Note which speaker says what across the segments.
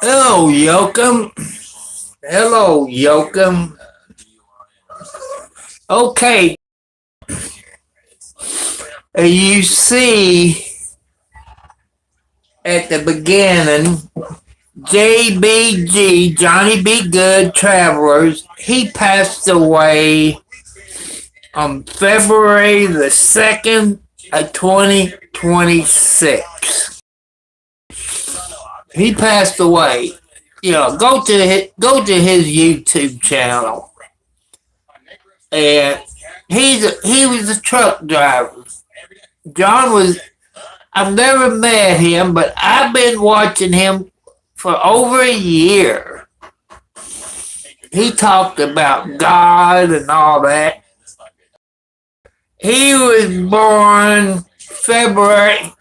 Speaker 1: Hello, Yoakum. Hello, Yoakum. Okay. You see, at the beginning, JBG, Johnny B. Good Travelers, he passed away on February the 2nd of 2026. He passed away. Go to his YouTube channel. And he was a truck driver. I've never met him, but I've been watching him for over a year. He talked about God and all that. He was born February.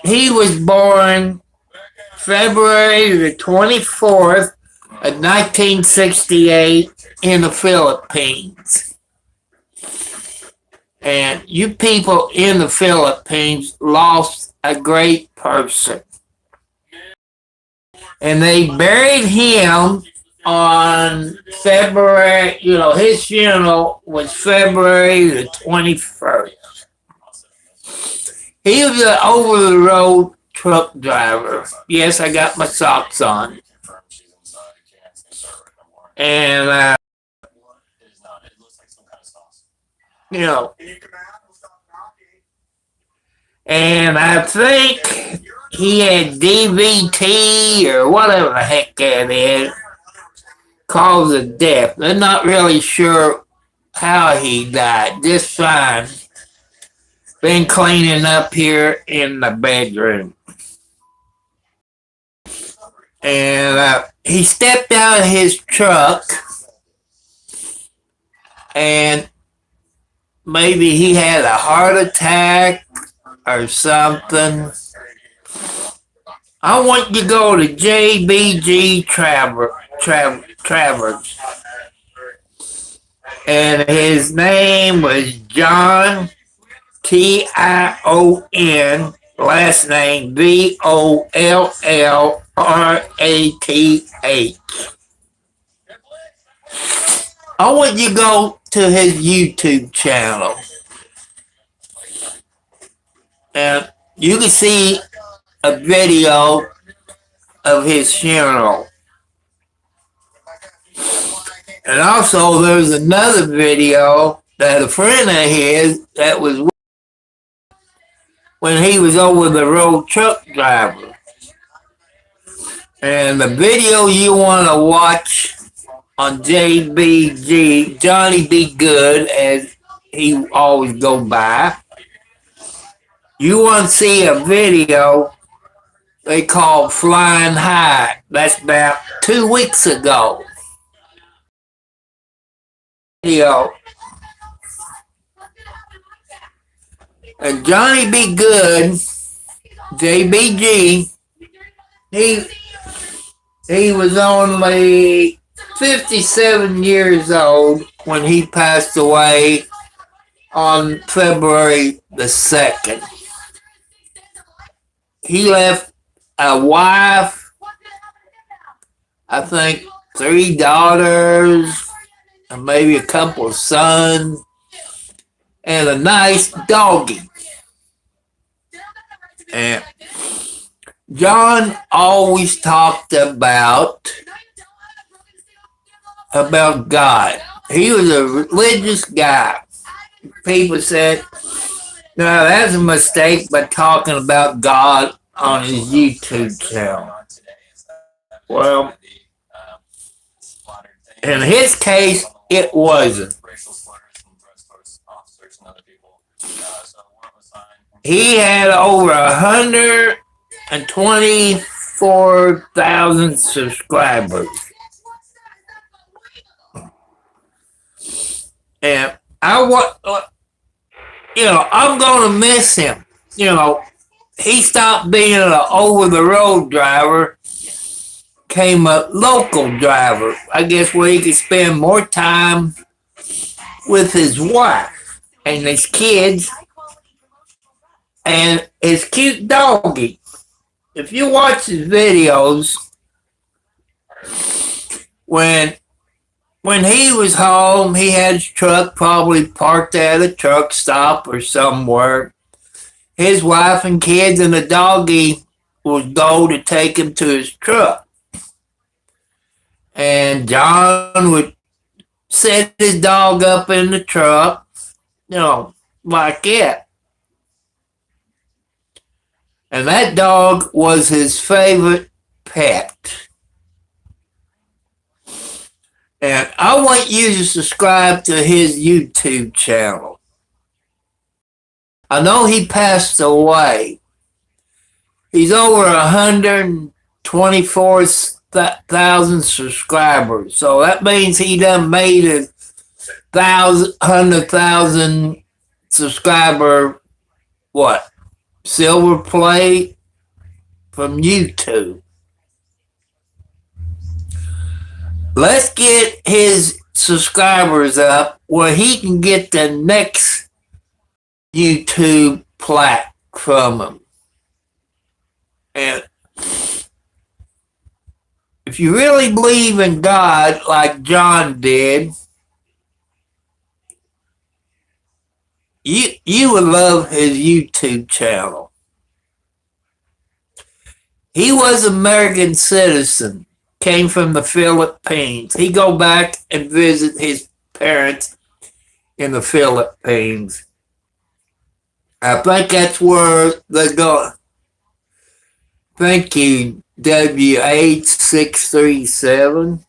Speaker 1: He was born February the 24th of 1968 in the Philippines. And you people in the Philippines lost a great person. And they buried him on February, his funeral was February the 21st. He was an over-the-road truck driver. Yes, I got my socks on. And, and I think he had DVT or whatever the heck that is, cause of death. They're not really sure how he died. Just fine. Been cleaning up here in the bedroom. And he stepped out of his truck and maybe he had a heart attack or something. I want you to go to JBG Travers. And his name was John Tion, last name VOLLRATH. I want you to go to his YouTube channel. And you can see a video of his funeral. And also there's another video that a friend of his that was when he was over the road truck driver. And the video you want to watch on JBG, Johnny B. Good, as he always go by, you want to see a video they call Flying High. That's about 2 weeks ago. And Johnny B. Good, JBG, he was only 57 years old when he passed away on February the 2nd. He left a wife, I think 3 daughters, and maybe a couple of sons, and a nice doggy. And John always talked about God. He was a religious guy. People said, no, that's a mistake by talking about God on his YouTube channel. Well, in his case, it wasn't. He had over 124,000 subscribers. And I'm going to miss him. You know, he stopped being an over the road driver, came a local driver. I guess where he could spend more time with his wife and his kids and his cute doggy. If you watch his videos, when he was home, he had his truck probably parked at a truck stop or somewhere. His wife and kids and the doggy would go to take him to his truck. And John would set his dog up in the truck, like it. And that dog was his favorite pet. And I want you to subscribe to his YouTube channel. I know he passed away. He's over 124,000 subscribers. So that means he done made a 100,000 subscriber, silver play from YouTube. Let's get his subscribers up where he can get the next YouTube plaque from him. And if you really believe in God like John did, you would love his YouTube channel. He was an American citizen, came from the Philippines. He go back and visit his parents in the Philippines. I think that's where they're going. Thank you, WH637.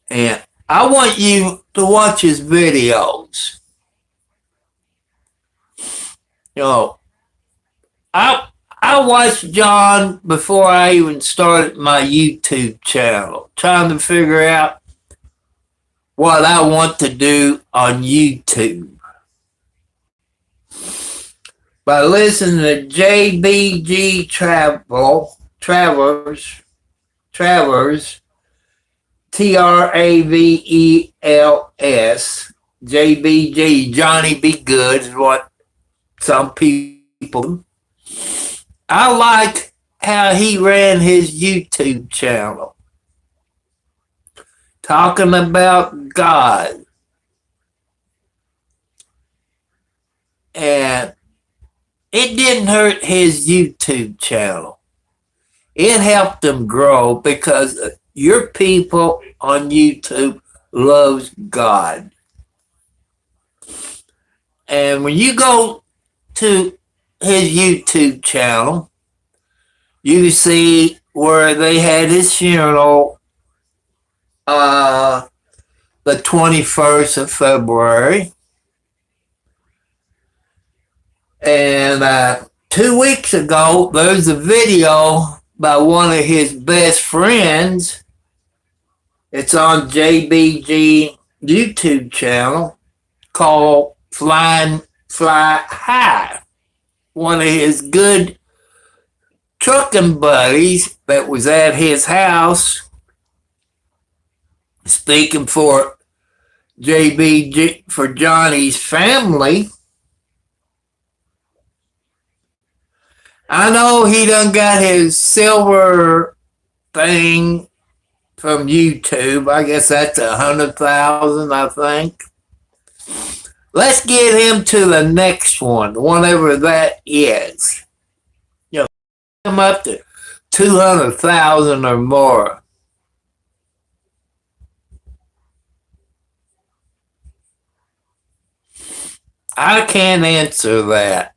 Speaker 1: And I want you to watch his videos. I watched John before I even started my YouTube channel, trying to figure out what I want to do on YouTube. By listening to JBG Travers, TRAVELS, JBG, Johnny Be Good is what some people. I like how he ran his YouTube channel, talking about God. And it didn't hurt his YouTube channel. It helped him grow because your people on YouTube loves God. And when you go to his YouTube channel, you see where they had his funeral the 21st of February. And 2 weeks ago, there's a video by one of his best friends. It's on JBG YouTube channel called Fly High. One of his good trucking buddies that was at his house speaking for JBG, for Johnny's family. I know he done got his silver thing from YouTube. I guess that's 100,000, I think. Let's get him to the next one, whatever that is. Come up to 200,000 or more. I can't answer that.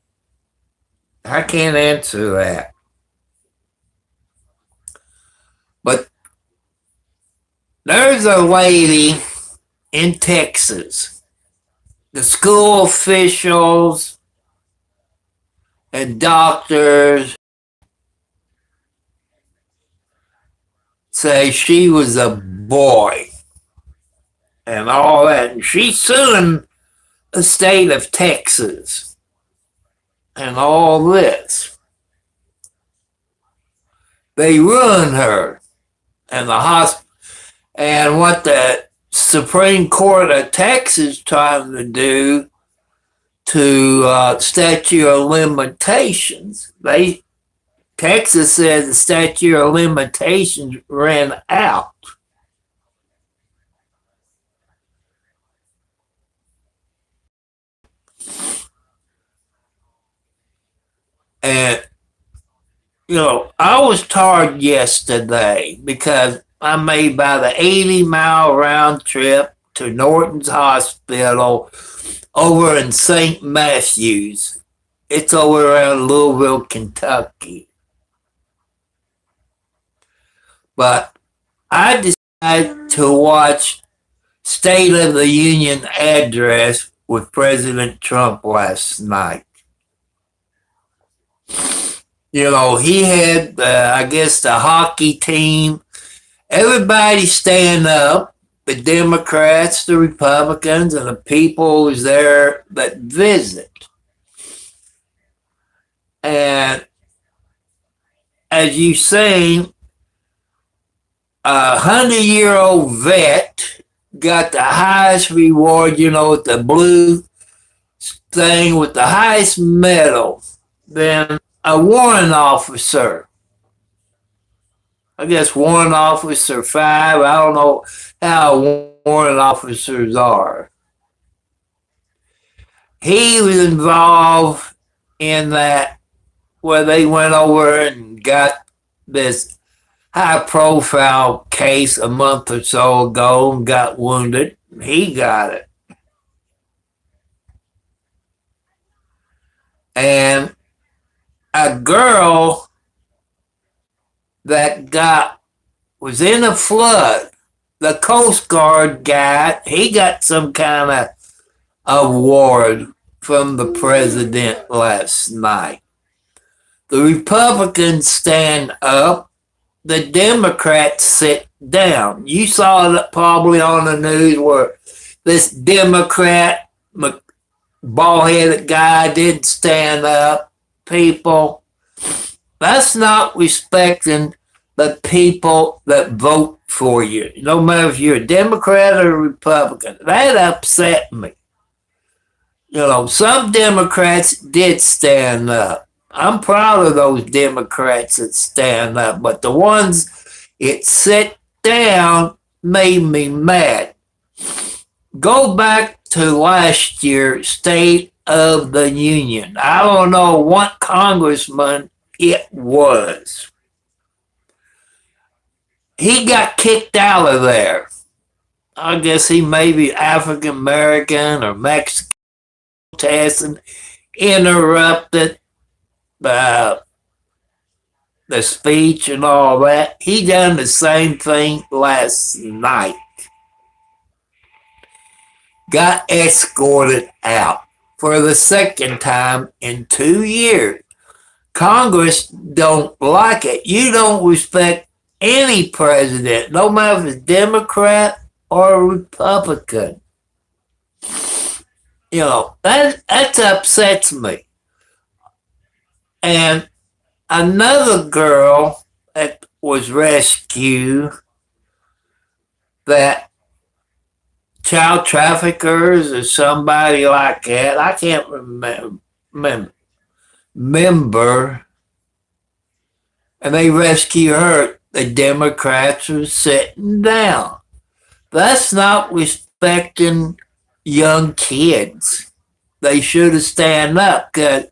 Speaker 1: There's a lady in Texas. The school officials and doctors say she was a boy and all that. And she's suing the state of Texas and all this. They ruined her and the hospital. And what the Supreme Court of Texas trying to do to statute of limitations, Texas says the statute of limitations ran out. And, I was tired yesterday because I made about an 80-mile round trip to Norton's Hospital over in St. Matthews. It's over around Louisville, Kentucky. But I decided to watch State of the Union address with President Trump last night. He had, I guess, the hockey team. Everybody stand up, the Democrats, the Republicans, and the people who's there that visit. And as you seen, a 100-year-old vet got the highest reward, the blue thing with the highest medal. Then a warrant officer, I guess warrant officer 5, I don't know how warrant officers are. He was involved in that where they went over and got this high profile case a month or so ago and got wounded. He got it. And a girl that was in a flood, the Coast Guard he got some kind of award from the president last night. The Republicans stand up, the Democrats sit down. You saw it probably on the news where this Democrat, bald-headed guy didn't stand up. People, that's not respecting the people that vote for you, no matter if you're a Democrat or a Republican. That upset me. Some Democrats did stand up. I'm proud of those Democrats that stand up, but the ones that sit down made me mad. Go back to last year, State of the Union. I don't know what congressman it was. He got kicked out of there. I guess he may be African American or Mexican, and interrupted the speech and all that. He done the same thing last night. Got escorted out for the second time in 2 years. Congress don't like it. You don't respect any president, no matter if it's Democrat or Republican. That upsets me. And another girl that was rescued, that child traffickers or somebody like that, I can't remember, and they rescue her. The Democrats are sitting down. That's not respecting young kids. They should have stand up, because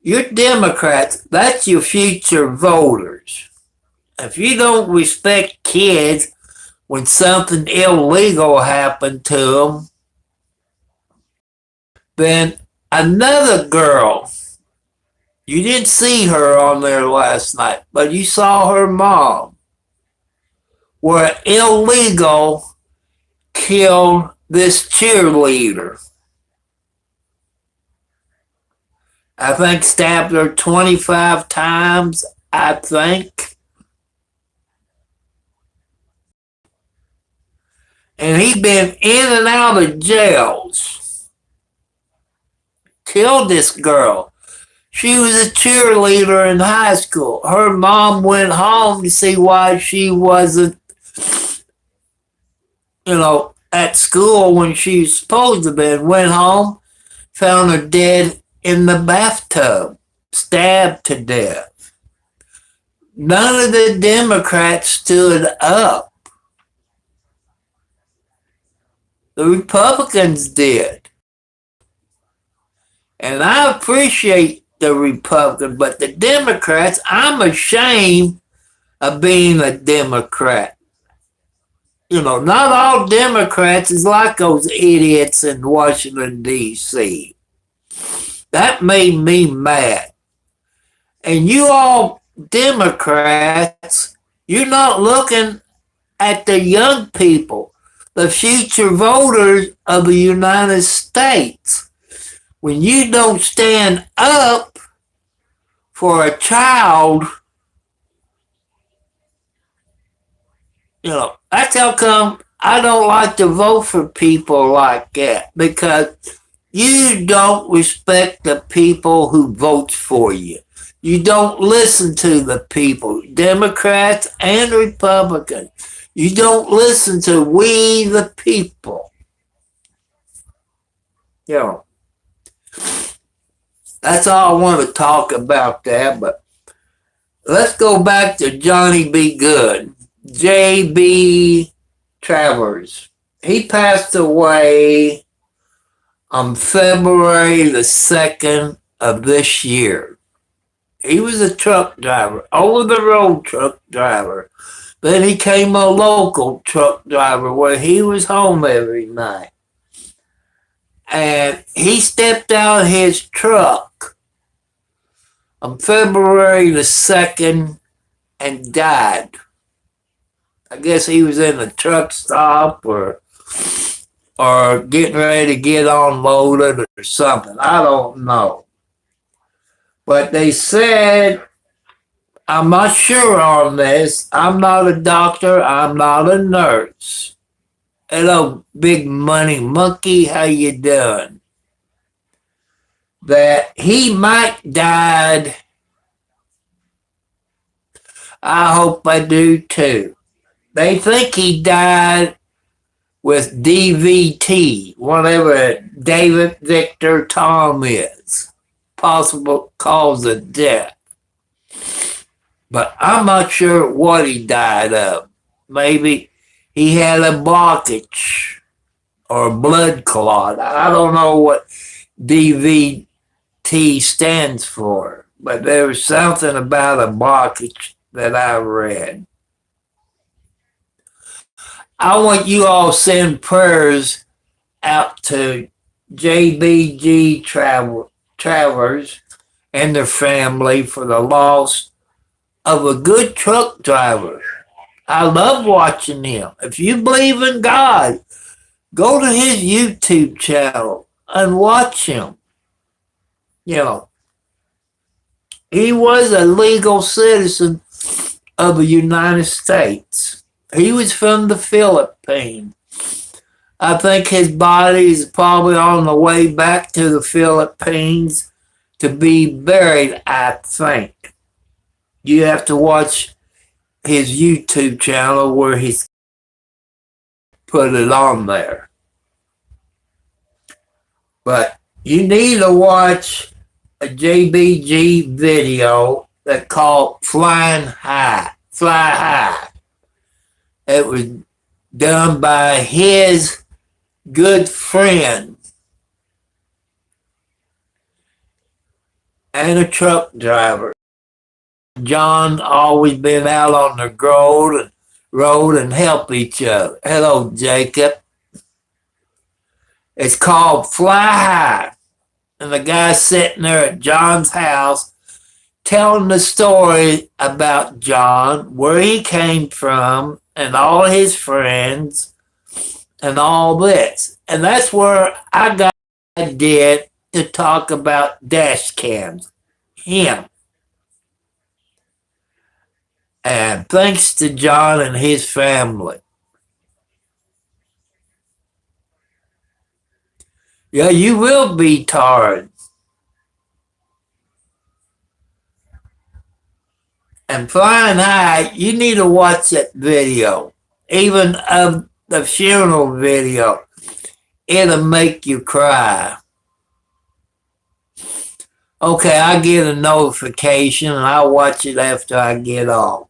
Speaker 1: you're Democrats. That's your future voters. If you don't respect kids when something illegal happened to them, then another girl, you didn't see her on there last night, but you saw her mom, were illegal killed this cheerleader. I think stabbed her 25 times, I think. And he'd been in and out of jails. Killed this girl. She was a cheerleader in high school. Her mom went home to see why she wasn't, at school when she was supposed to be. Went home, found her dead in the bathtub, stabbed to death. None of the Democrats stood up. The Republicans did. And I appreciate the Republicans, but the Democrats, I'm ashamed of being a Democrat. Not all Democrats is like those idiots in Washington, D.C. That made me mad. And you all Democrats, you're not looking at the young people, the future voters of the United States. When you don't stand up for a child, that's how come I don't like to vote for people like that, because you don't respect the people who vote for you. You don't listen to the people, Democrats and Republicans. You don't listen to we the people. That's all I want to talk about that, but let's go back to Johnny B. Good, JB Travers. He passed away on February the 2nd of this year. He was a truck driver, over-the-road truck driver. Then he became a local truck driver where he was home every night. And he stepped out of his truck on February the 2nd and died. I guess he was in a truck stop or getting ready to get unloaded or something. I don't know. But they said, I'm not sure on this. I'm not a doctor. I'm not a nurse. Hello, big money monkey. How you doing? That he might died. I hope I do too. They think he died with DVT, whatever David Victor Tom is. Possible cause of death. But I'm not sure what he died of. Maybe he had a blockage or a blood clot. I don't know what DVT stands for, but there was something about a blockage that I read. I want you all to send prayers out to JBG Travers and their family for the loss of a good truck driver. I love watching him. If you believe in God, go to his YouTube channel and watch him. He was a legal citizen of the United States. He was from the Philippines. I think his body is probably on the way back to the Philippines to be buried, I think. You have to watch his YouTube channel where he's put it on there. But you need to watch a JBG video that called Fly High. It was done by his good friend and a truck driver. John always been out on the road and help each other. Hello, Jacob. It's called Fly High. And the guy's sitting there at John's house telling the story about John, where he came from, and all his friends and all this. And that's where I got the idea to talk about dash cams. Him. And thanks to John and his family. Yeah, you will be tired. And flying high, you need to watch that video, even of the funeral video. It'll make you cry. Okay, I get a notification and I'll watch it after I get off.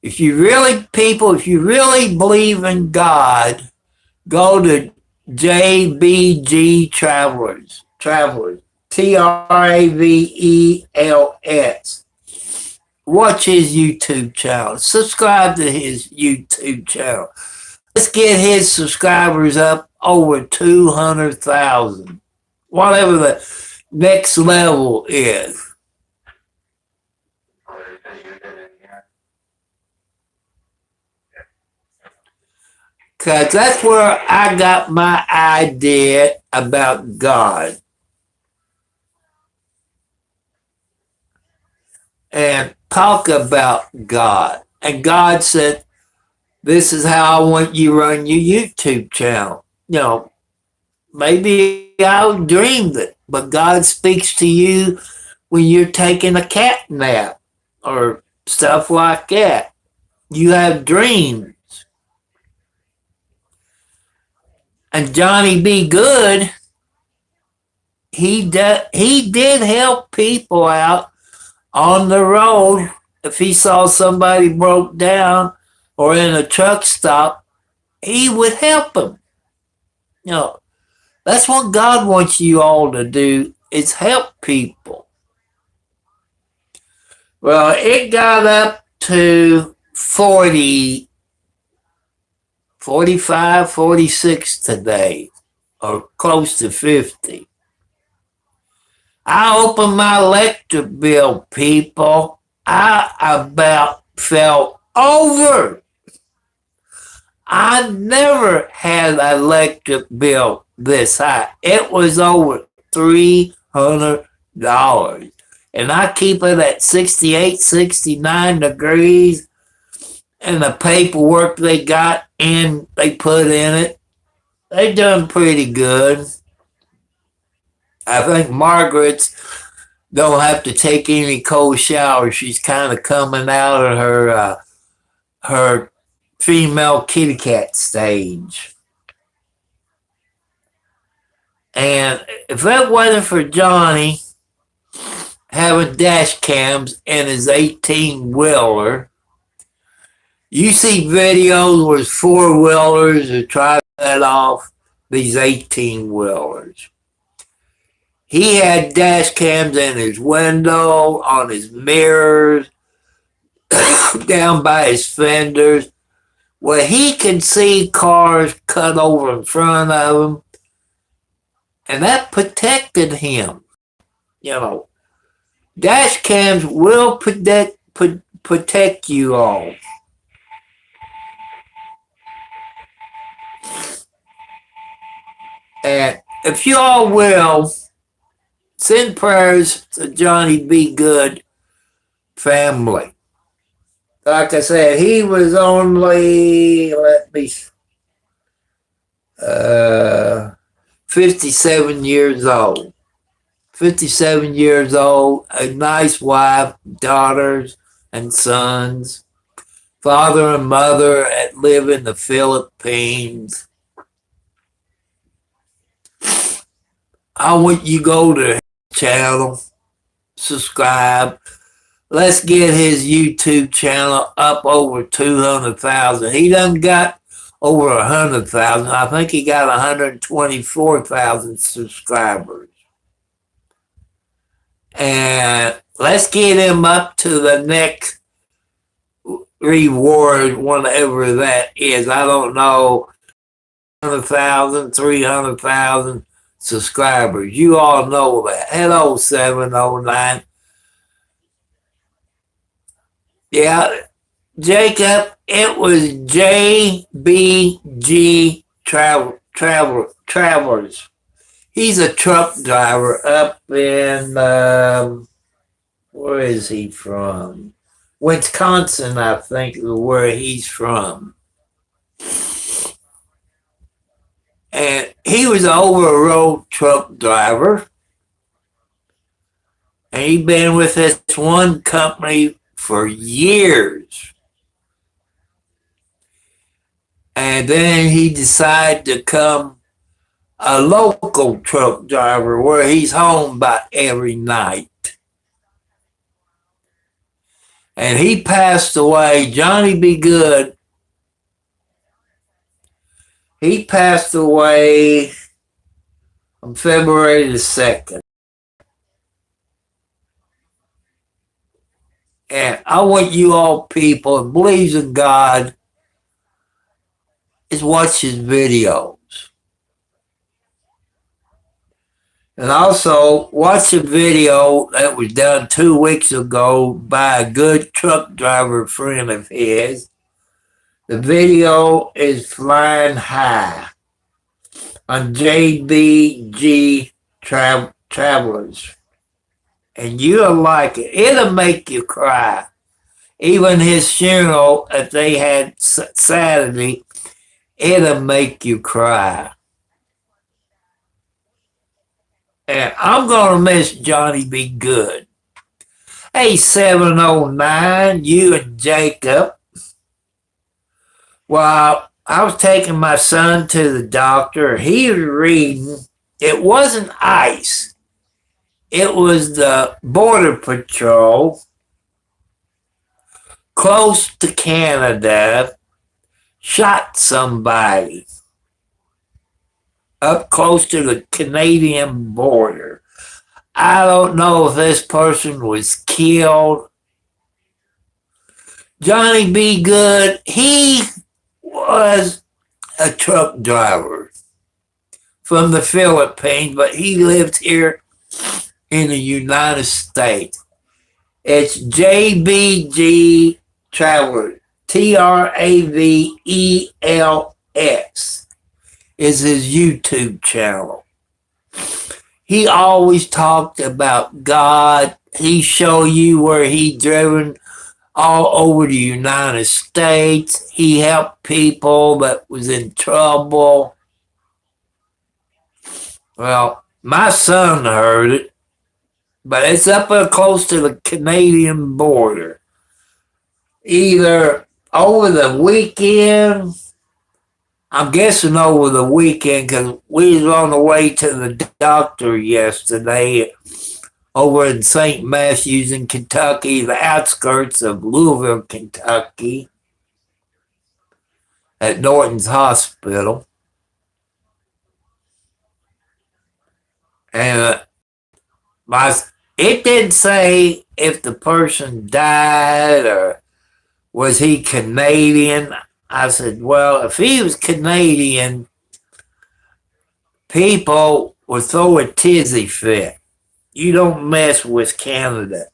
Speaker 1: If you really, people, if you really believe in God, go to JBG Travelers, Travels. Watch his YouTube channel. Subscribe to his YouTube channel. Let's get his subscribers up over 200,000. Whatever the next level is. Because that's where I got my idea about God. And talk about God. And God said, this is how I want you to run your YouTube channel. You know, maybe I dreamed it, but God speaks to you when you're taking a cat nap or stuff like that. You have dreams. And Johnny B. Good, he did help people out on the road. If he saw somebody broke down or in a truck stop, he would help them. You know, that's what God wants you all to do, is help people. Well, it got up to 40, 45, 46 today, or close to 50. I opened my electric bill, people. I about fell over. I never had an electric bill this high. It was over $300. And I keep it at 68, 69 degrees. And the paperwork they got in, they put in it, they done pretty good. I think Margaret's don't have to take any cold showers. She's kind of coming out of her female kitty cat stage. And if that wasn't for Johnny having dash cams in his 18-wheeler, you see videos where 4-wheelers are trying to set off these 18-wheelers. He had dash cams in his window, on his mirrors, down by his fenders, where he can see cars cut over in front of him. And that protected him. You know, dash cams will protect you all. And if you all will, send prayers to Johnny B. Good family. Like I said, he was only, 57 years old. 57 years old, a nice wife, daughters and sons, father and mother that live in the Philippines. I want you to go to his channel, subscribe. Let's get his YouTube channel up over 200,000. He done got over 100,000. I think he got 124,000 subscribers. And let's get him up to the next reward, whatever that is. I don't know, 100,000, 300,000 subscribers. You all know that. Hello, 709. Yeah, Jacob, it was JBG Travelers. He's a truck driver up in, where is he from? Wisconsin, I think, is where he's from. And he was an over-the-road truck driver. And he'd been with this one company for years. And then he decided to become a local truck driver where he's home about every night. And he passed away, Johnny Be Good. He passed away on February the 2nd. And I want you all people who believes in God is watch his videos. And also watch a video that was done 2 weeks ago by a good truck driver friend of his. The video is Flying High on JBG Travelers. And you'll like it. It'll make you cry. Even his funeral that they had Saturday, it'll make you cry. And I'm going to miss Johnny Be Good. Hey, 709, you and Jacob. Well, I was taking my son to the doctor. He was reading. It wasn't ICE. It was the Border Patrol close to Canada shot somebody up close to the Canadian border. I don't know if this person was killed. Johnny Be Good, he was a truck driver from the Philippines, but he lived here in the United States. It's JBG Traveler, TRAVELS is his YouTube channel. He always talked about God. He showed you where he driven all over the United States. He helped people that was in trouble. Well, my son heard it, but it's up close to the Canadian border. Either over the weekend, I'm guessing over the weekend because we was on the way to the doctor yesterday over in St. Matthews in Kentucky, the outskirts of Louisville, Kentucky, at Norton's Hospital. And it didn't say if the person died or was he Canadian. I said, well, if he was Canadian, people would throw a tizzy fit. You don't mess with Canada.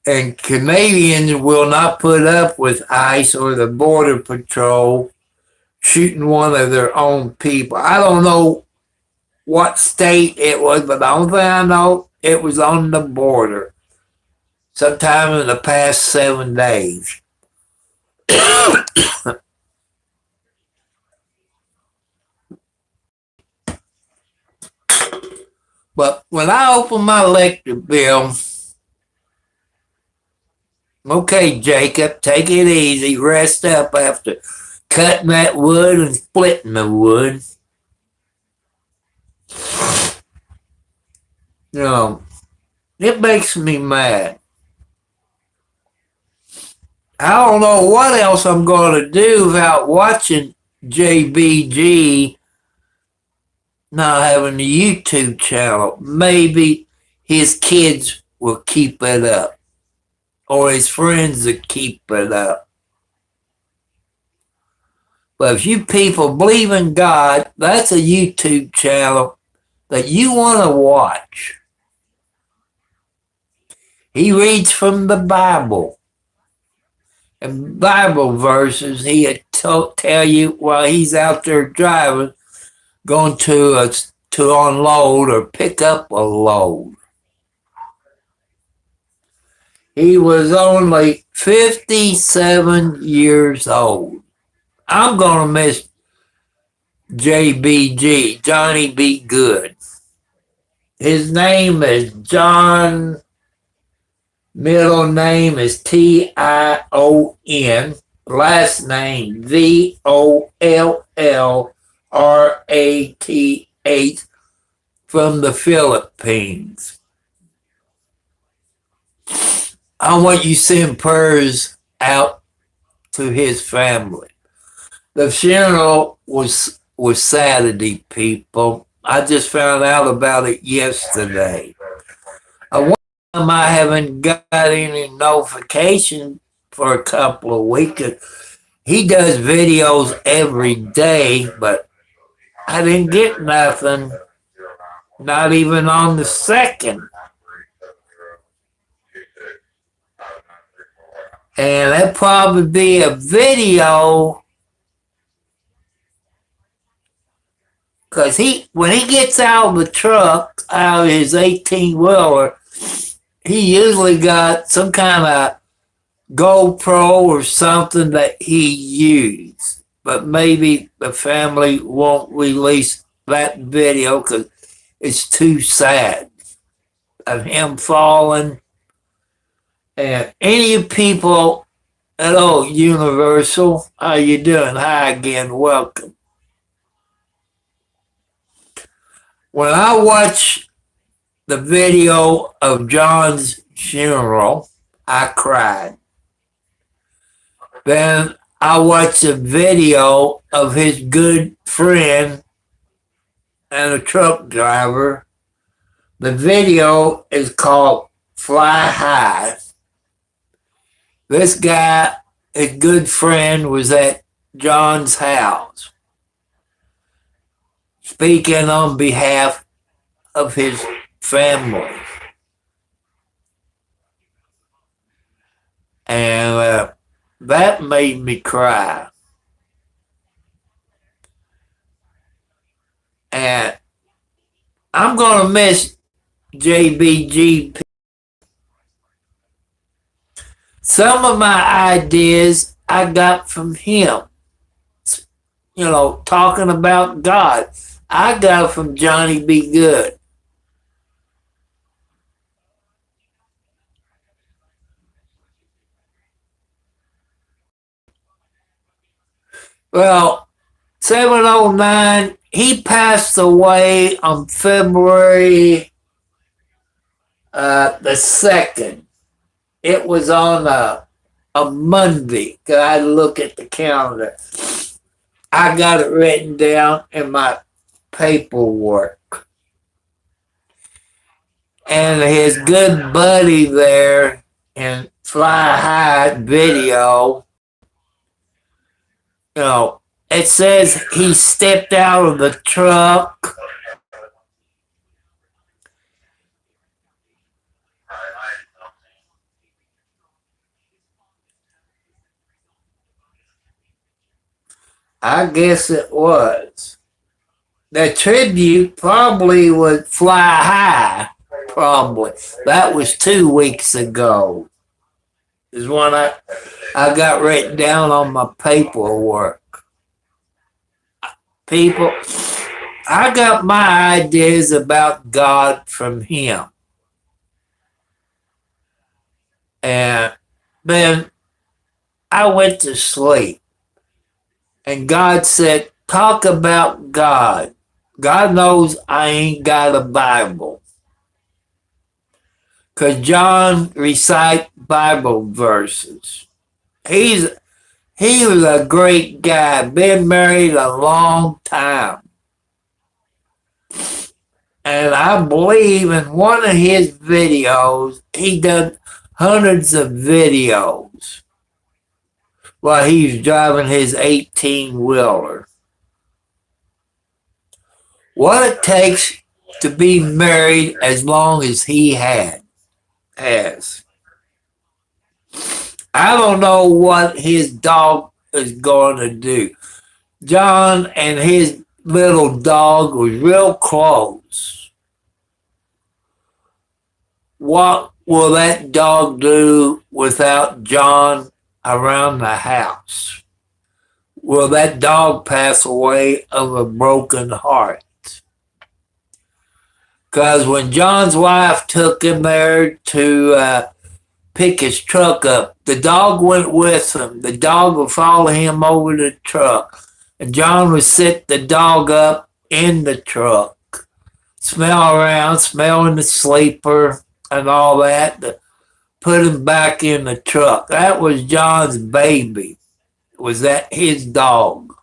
Speaker 1: And Canadians will not put up with ICE or the Border Patrol shooting one of their own people. I don't know what state it was, but the only thing I know, it was on the border sometime in the past 7 days. But when I open my electric bill, okay, Jacob, take it easy, rest up after cutting that wood and splitting the wood. You know, it makes me mad. I don't know what else I'm going to do without watching JBG not having a YouTube channel. Maybe his kids will keep it up, or his friends will keep it up. But if you people believe in God, that's a YouTube channel that you want to watch. He reads from the Bible. And Bible verses he'd tell you while he's out there driving, going to unload or pick up a load. He was only 57 years old. I'm going to miss JBG, Johnny B. Good. His name is John, middle name is Tion, last name Vollrath, from the Philippines. I want you to send prayers out to his family. The funeral was Saturday, people. I just found out about it yesterday. I haven't got any notification for a couple of weeks. He does videos every day, but I didn't get nothing, not even on the 2nd. And that'd probably be a video, because when he gets out of the truck, out of his 18-wheeler, he usually got some kind of GoPro or something that he used. But maybe the family won't release that video because it's too sad of him falling. And any people at all, Universal, how you doing? Hi again, welcome. When I watch the video of John's funeral, I cried. Then I watched a video of his good friend and a truck driver. The video is called Fly High. This guy, his good friend, was at John's house, speaking on behalf of his family. And that made me cry. And I'm going to miss JBG. Some of my ideas I got from him. Talking about God. I got it from Johnny B. Good. Well, 709, he passed away on February the 2nd. It was on a Monday, because I look at the calendar. I got it written down in my paperwork. And his good buddy there in Fly High video, it says he stepped out of the truck. I guess it was. The tribute probably would Fly High, probably. That was 2 weeks ago. Is one I got written down on my paperwork. People, I got my ideas about God from him. And then I went to sleep. And God said, talk about God. God knows I ain't got a Bible. Because John recites Bible verses. He was a great guy, been married a long time. And I believe in one of his videos, he done hundreds of videos while he's driving his 18-wheeler. What it takes to be married as long as he has. I don't know what his dog is going to do. John and his little dog was real close. What will that dog do without John around the house? Will that dog pass away of a broken heart? Because when John's wife took him there to pick his truck up, the dog went with him. The dog would follow him over the truck. And John would sit the dog up in the truck, smell around, smelling the sleeper and all that, to put him back in the truck. That was John's baby. Was that his dog?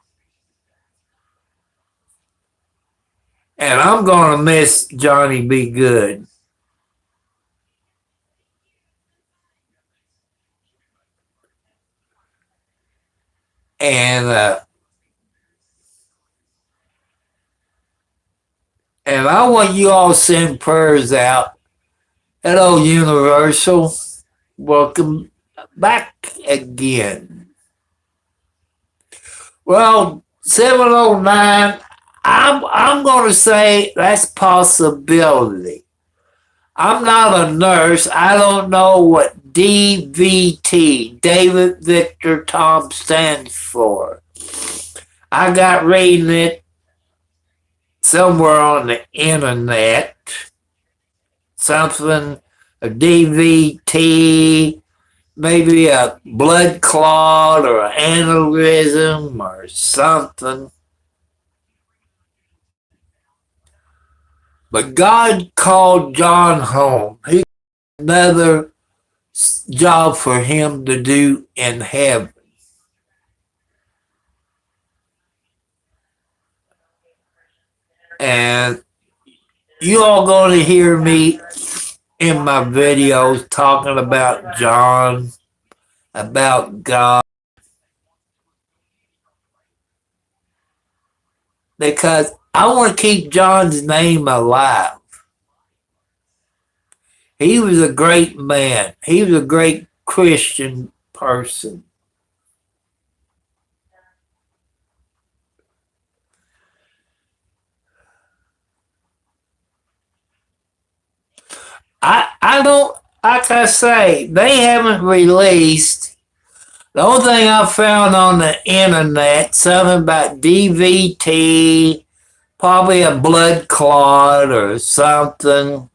Speaker 1: And I'm going to miss Johnny Be Good. And and I want you all to send prayers out. Hello, Universal. Welcome back again. Well, 709, I'm going to say that's possibility. I'm not a nurse. I don't know what DVT, David Victor Tom, stands for. I got reading it somewhere on the internet. Something, a DVT, maybe a blood clot or an aneurysm or something. But God called John home. He got another job for him to do in heaven. And you all going to hear me in my videos talking about John, about God, because I want to keep John's name alive. He was a great man. He was a great Christian person. I don't, like I say, they haven't released. The only thing I found on the internet, something about DVT, probably a blood clot or something.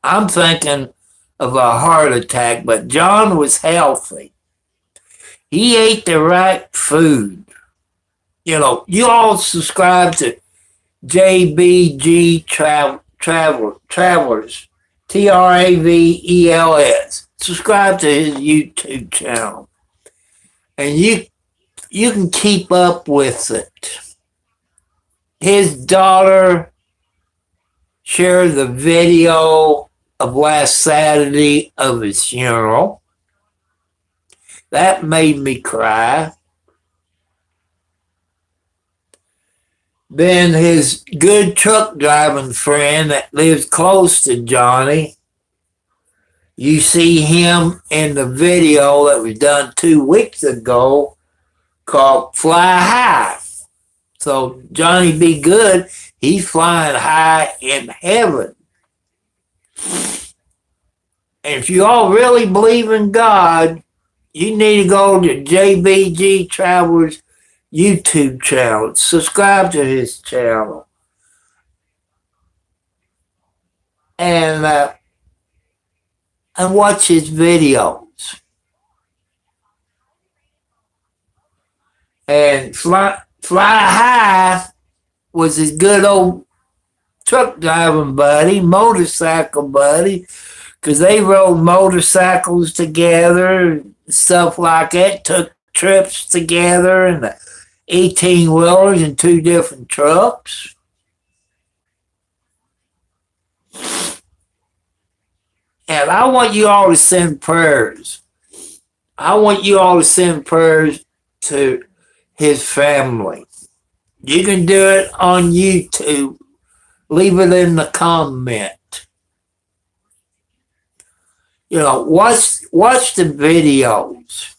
Speaker 1: I'm thinking of a heart attack, but John was healthy. He ate the right food. You know, you all subscribe to JBG Travelers, Travels. Subscribe to his YouTube channel, and you can keep up with it. His daughter shared the video of last Saturday of his funeral. That made me cry. Then his good truck driving friend that lives close to Johnny, you see him in the video that was done 2 weeks ago called Fly High. So Johnny Be Good, he's flying high in heaven. And if you all really believe in God, you need to go to JBG Travelers YouTube channel. Subscribe to his channel. And watch his videos. And Fly High was his good old truck driving buddy, motorcycle buddy, because they rode motorcycles together, stuff like that, took trips together in the 18-wheelers and 2 different trucks. And I want you all to send prayers. I want you all to send prayers to his family. You can do it on YouTube. Leave it in the comment. watch the videos,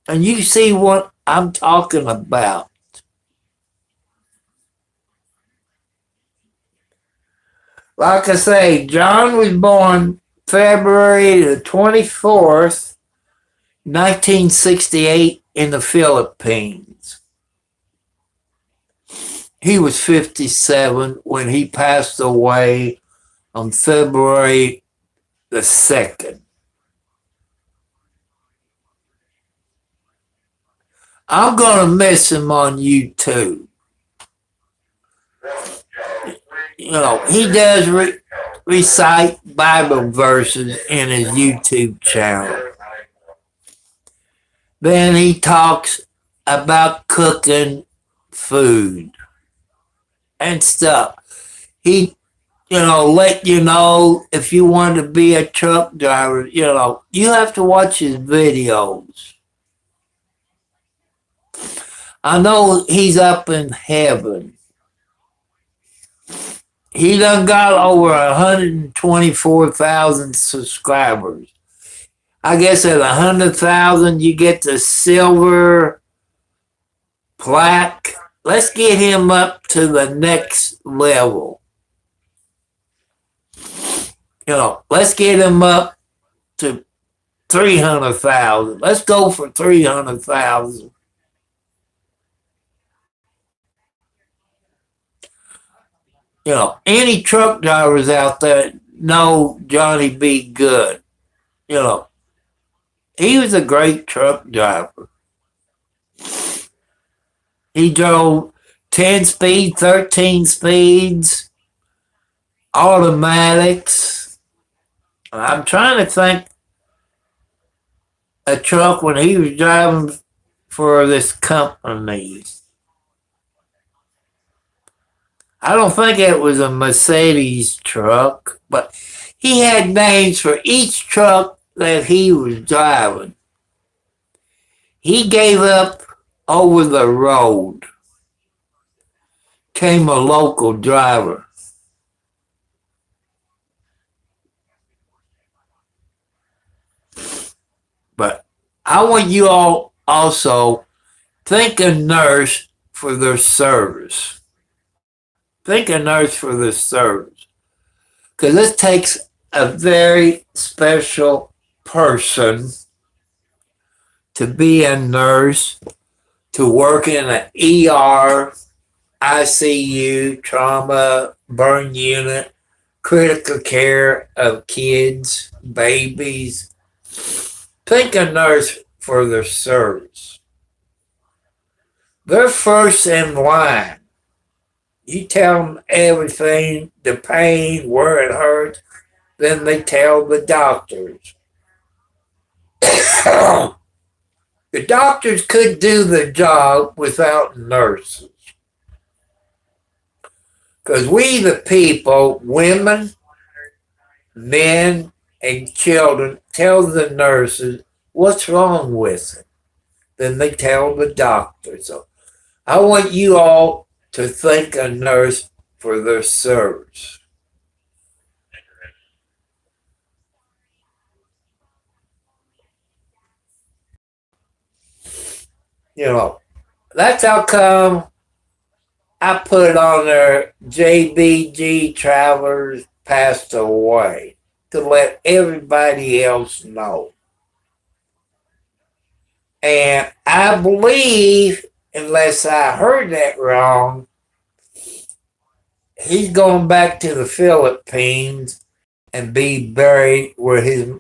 Speaker 1: and you see what I'm talking about. Like I say, John was born February the 24th, 1968, in the Philippines. He was 57 when he passed away on February the 2nd. I'm going to miss him on YouTube. He does recite Bible verses in his YouTube channel. Then he talks about cooking food and stuff. He, let you know if you want to be a truck driver, you have to watch his videos. I know he's up in heaven. He done got over 124,000 subscribers. I guess at 100,000 you get the silver plaque. Let's get him up to the next level. Let's get him up to 300,000. Let's go for 300,000. Any truck drivers out there know Johnny B. Good. He was a great truck driver. He drove 10 speed, 13 speeds, automatics. I'm trying to think a truck when he was driving for this company. I don't think it was a Mercedes truck, but he had names for each truck that he was driving. He gave up over the road, came a local driver. But I want you all also thank a nurse for their service. Thank a nurse for their service. Because this takes a very special person to be a nurse, to work in an ER, ICU, trauma, burn unit, critical care of kids, babies. Thank a nurse for their service. They're first in line. You tell them everything, the pain, where it hurts, then they tell the doctors. The doctors could do the job without nurses. Because we, the people, women, men, and children, tell the nurses what's wrong with it. Then they tell the doctor. So I want you all to thank a nurse for their service. That's how come I put on there JBG Travelers passed away, to let everybody else know. And I believe, unless I heard that wrong, he's going back to the Philippines and be buried with his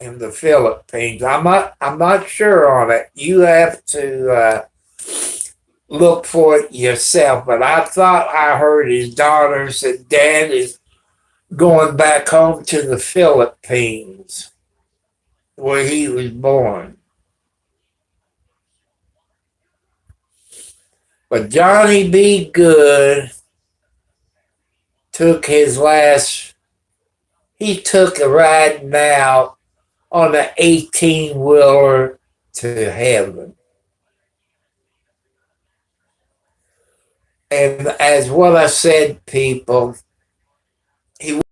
Speaker 1: in the Philippines. I'm not sure on it. You have to look for it yourself. But I thought I heard his daughter said Dad is going back home to the Philippines where he was born. But Johnny B. Good took his last, he took a ride now on an 18-wheeler to heaven. And as what I said, people, he was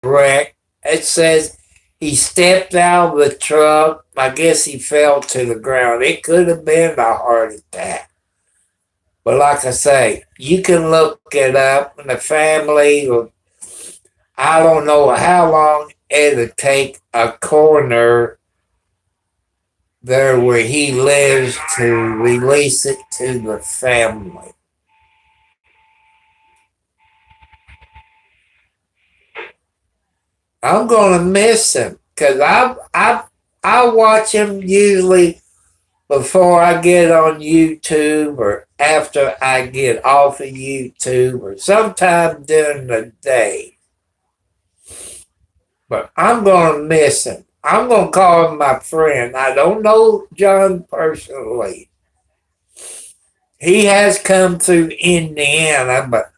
Speaker 1: wrecked It says he stepped out of the truck. I guess he fell to the ground. It could have been a heart attack. But like I say, you can look it up in the family. I don't know how long it'll take a coroner there where he lives to release it to the family. I'm gonna miss him because I watch him usually before I get on YouTube or after I get off of YouTube or sometime during the day. But I'm gonna miss him. I'm gonna call him my friend. I don't know John personally. He has come through Indiana, but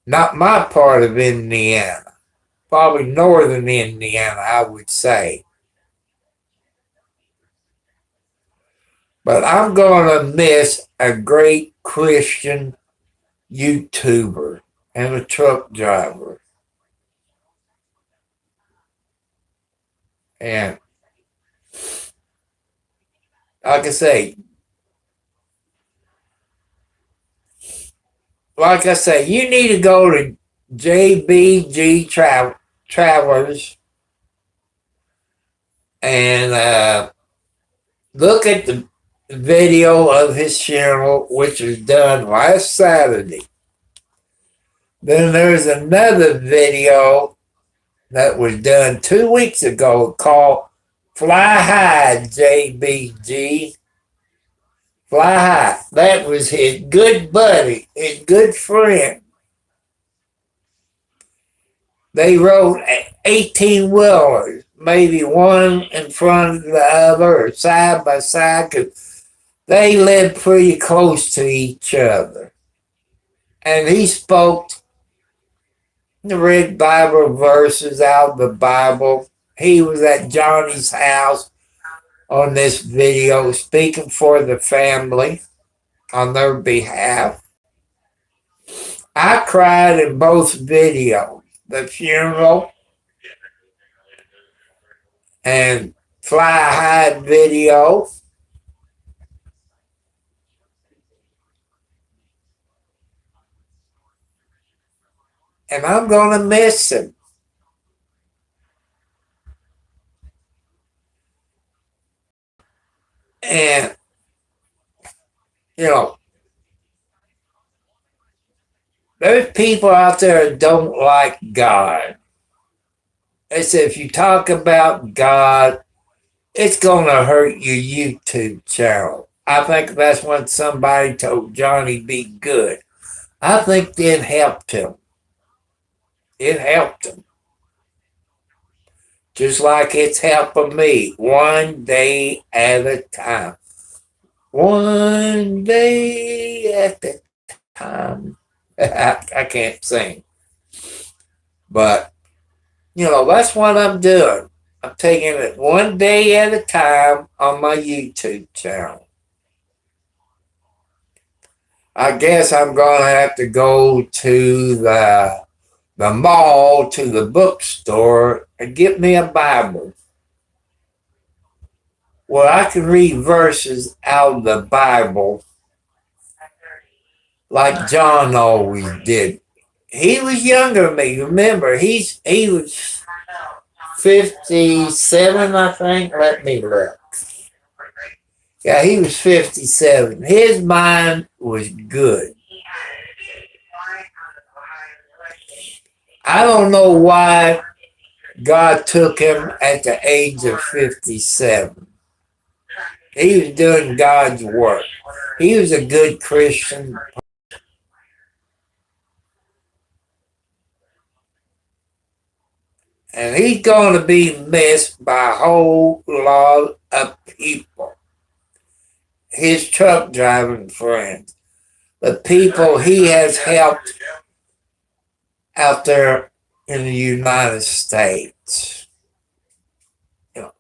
Speaker 1: not my part of Indiana. Probably northern Indiana, I would say. But I'm going to miss a great Christian YouTuber and a truck driver. And like I say, you need to go to JBG Travelers and look at the video of his funeral, which was done last Saturday. Then there's another video that was done 2 weeks ago called Fly High, JBG. Fly High. That was his good buddy, his good friend. They rode 18-wheelers, maybe one in front of the other or side by side, because they lived pretty close to each other. And he spoke the read Bible verses out of the Bible. He was at Johnny's house on this video speaking for the family on their behalf. I cried in both videos, the funeral and Fly High video. And I'm going to miss him. And, there's people out there that don't like God. They say if you talk about God, it's going to hurt your YouTube channel. I think that's when somebody told Johnny be good. I think it helped him. It helped him. Just like it's helping me, one day at a time. One day at a time. I can't sing. But, that's what I'm doing. I'm taking it one day at a time on my YouTube channel. I guess I'm going to have to go to the mall, to the bookstore, and get me a Bible where I can read verses out of the Bible like John always did. He was younger than me. Remember, he was 57, I think. Let me look. Yeah, he was 57. His mind was good. I don't know why God took him at the age of 57. He was doing God's work. He was a good Christian. And he's going to be missed by a whole lot of people. His truck driving friends. The people he has helped out there in the United States. To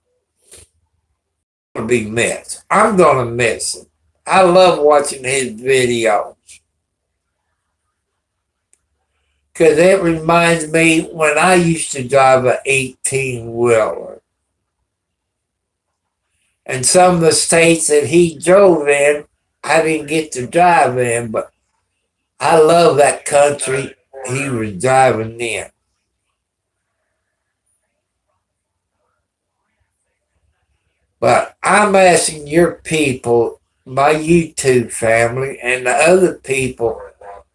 Speaker 1: be missed. I'm going to miss him. I love watching his videos. Because it reminds me when I used to drive an 18-wheeler. And some of the states that he drove in, I didn't get to drive in, but I love that country he was driving in. But I'm asking your people, my YouTube family, and the other people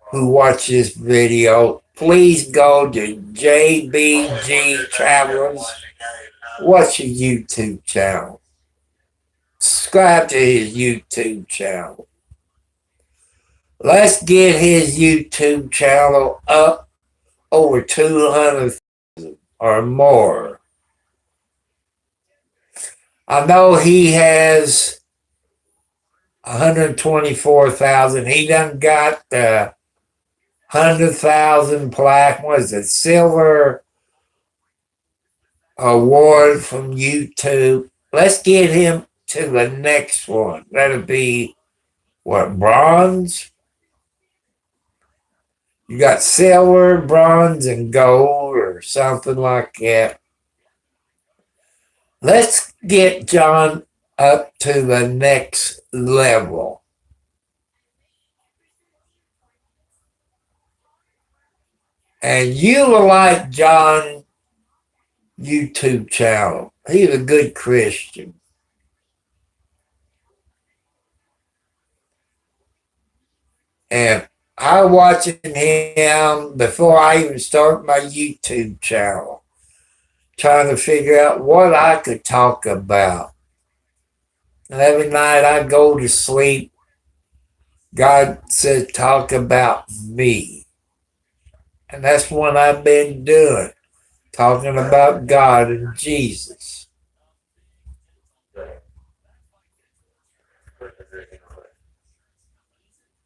Speaker 1: who watch this video, please go to JBG Travelers. Watch his YouTube channel. Subscribe to his YouTube channel. Let's get his YouTube channel up over 200 or more. I know he has 124,000. He done got the 100,000 plaque. What is it? Silver award from YouTube. Let's get him to the next one. That'll be what, bronze? You got silver, bronze, and gold, or something like that. Let's get John up to the next level. And you will like John's YouTube channel. He's a good Christian. And I watching him before I even start my YouTube channel, trying to figure out what I could talk about. And every night I go to sleep, God said, talk about me. And that's what I've been doing, talking about God and Jesus.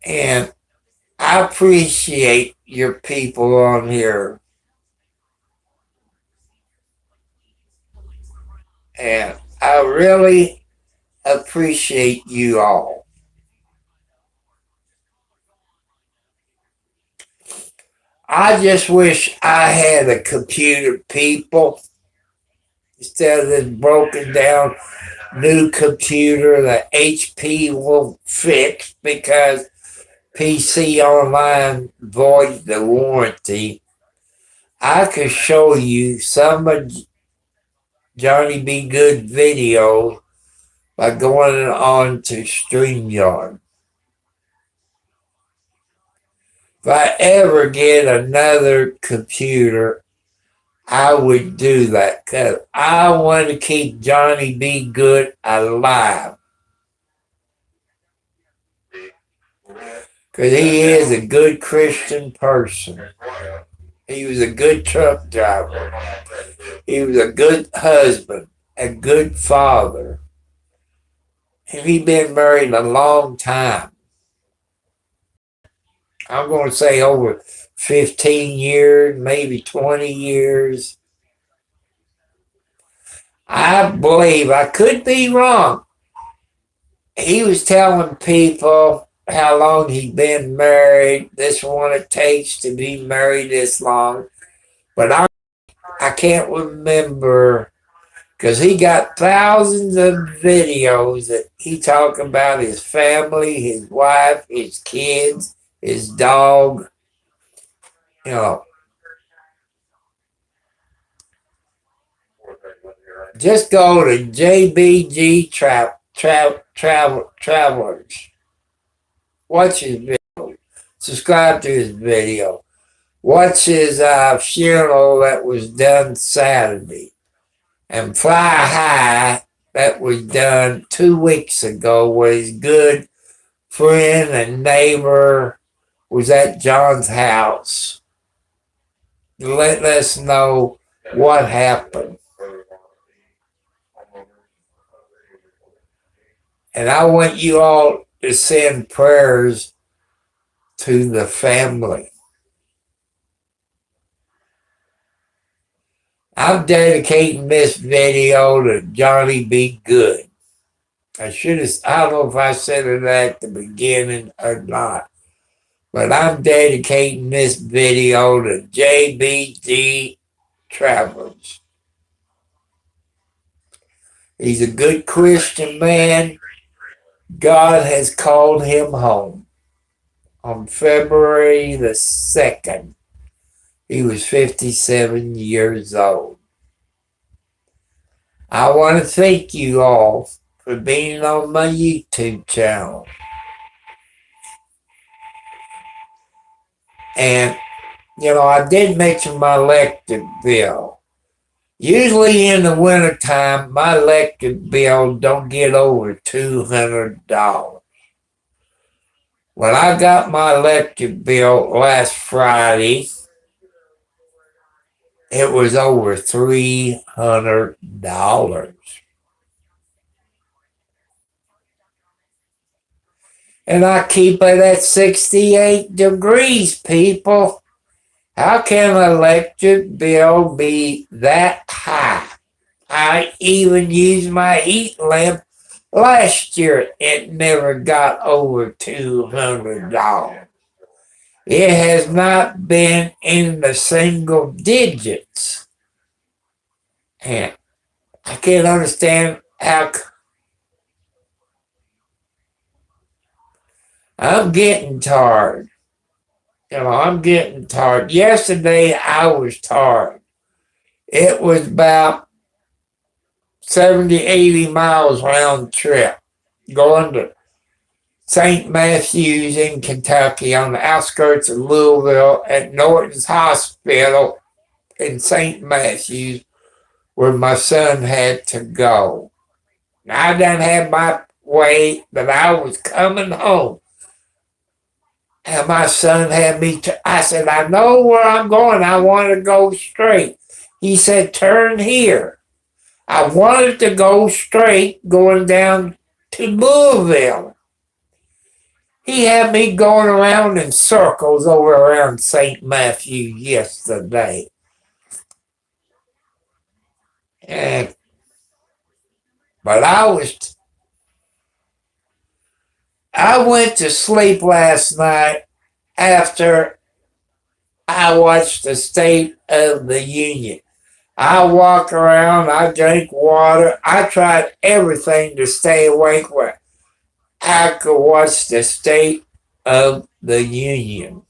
Speaker 1: And I appreciate your people on here. And I really appreciate you all. I just wish I had a computer, people, instead of this broken down new computer that HP will fix because PC Online voids the warranty. I could show you some of Johnny B. Good videos by going on to StreamYard. If I ever get another computer, I would do that because I want to keep Johnny B. Good alive. Because he is a good Christian person. He was a good truck driver. He was a good husband, a good father. And he'd been married a long time. I'm going to say over 15 years, maybe 20 years. I believe, I could be wrong. He was telling people how long he'd been married. This is what it takes to be married this long. But I can't remember because he got thousands of videos that he talked about his family, his wife, his kids, his dog. You know, just go to JBG Travelers. Watch his video. Subscribe to his video. Watch his funeral that was done Saturday. And Fly High that was done 2 weeks ago where his good friend and neighbor was at John's house to let us know what happened. And I want you all to send prayers to the family. I'm dedicating this video to Johnny B. Good. I don't know if I said it at the beginning or not, But I'm dedicating this video to JBG Travelers. He's a good Christian man. God has called him home. On February the 2nd, he was 57 years old. I want to thank you all for being on my YouTube channel. And, I did mention my electric bill. Usually in the wintertime, my electric bill don't get over $200. When I got my electric bill last Friday, it was over $300. And I keep it at 68 degrees, people. How can an electric bill be that high? I even used my heat lamp last year. It never got over $200. It has not been in the single digits. And I can't understand how. I'm getting tired. I'm getting tired. Yesterday I was tired. It was about 70, 80 miles round trip going to St. Matthews in Kentucky on the outskirts of Louisville at Norton's Hospital in St. Matthews where my son had to go. Now, I done had my way, but I was coming home. And my son had me, I said, I know where I'm going. I want to go straight. He said, turn here. I wanted to go straight going down to Louisville. He had me going around in circles over around St. Matthew yesterday. But I went to sleep last night after I watched the State of the Union. I walk around, I drink water. I tried everything to stay awake where I could watch the State of the Union.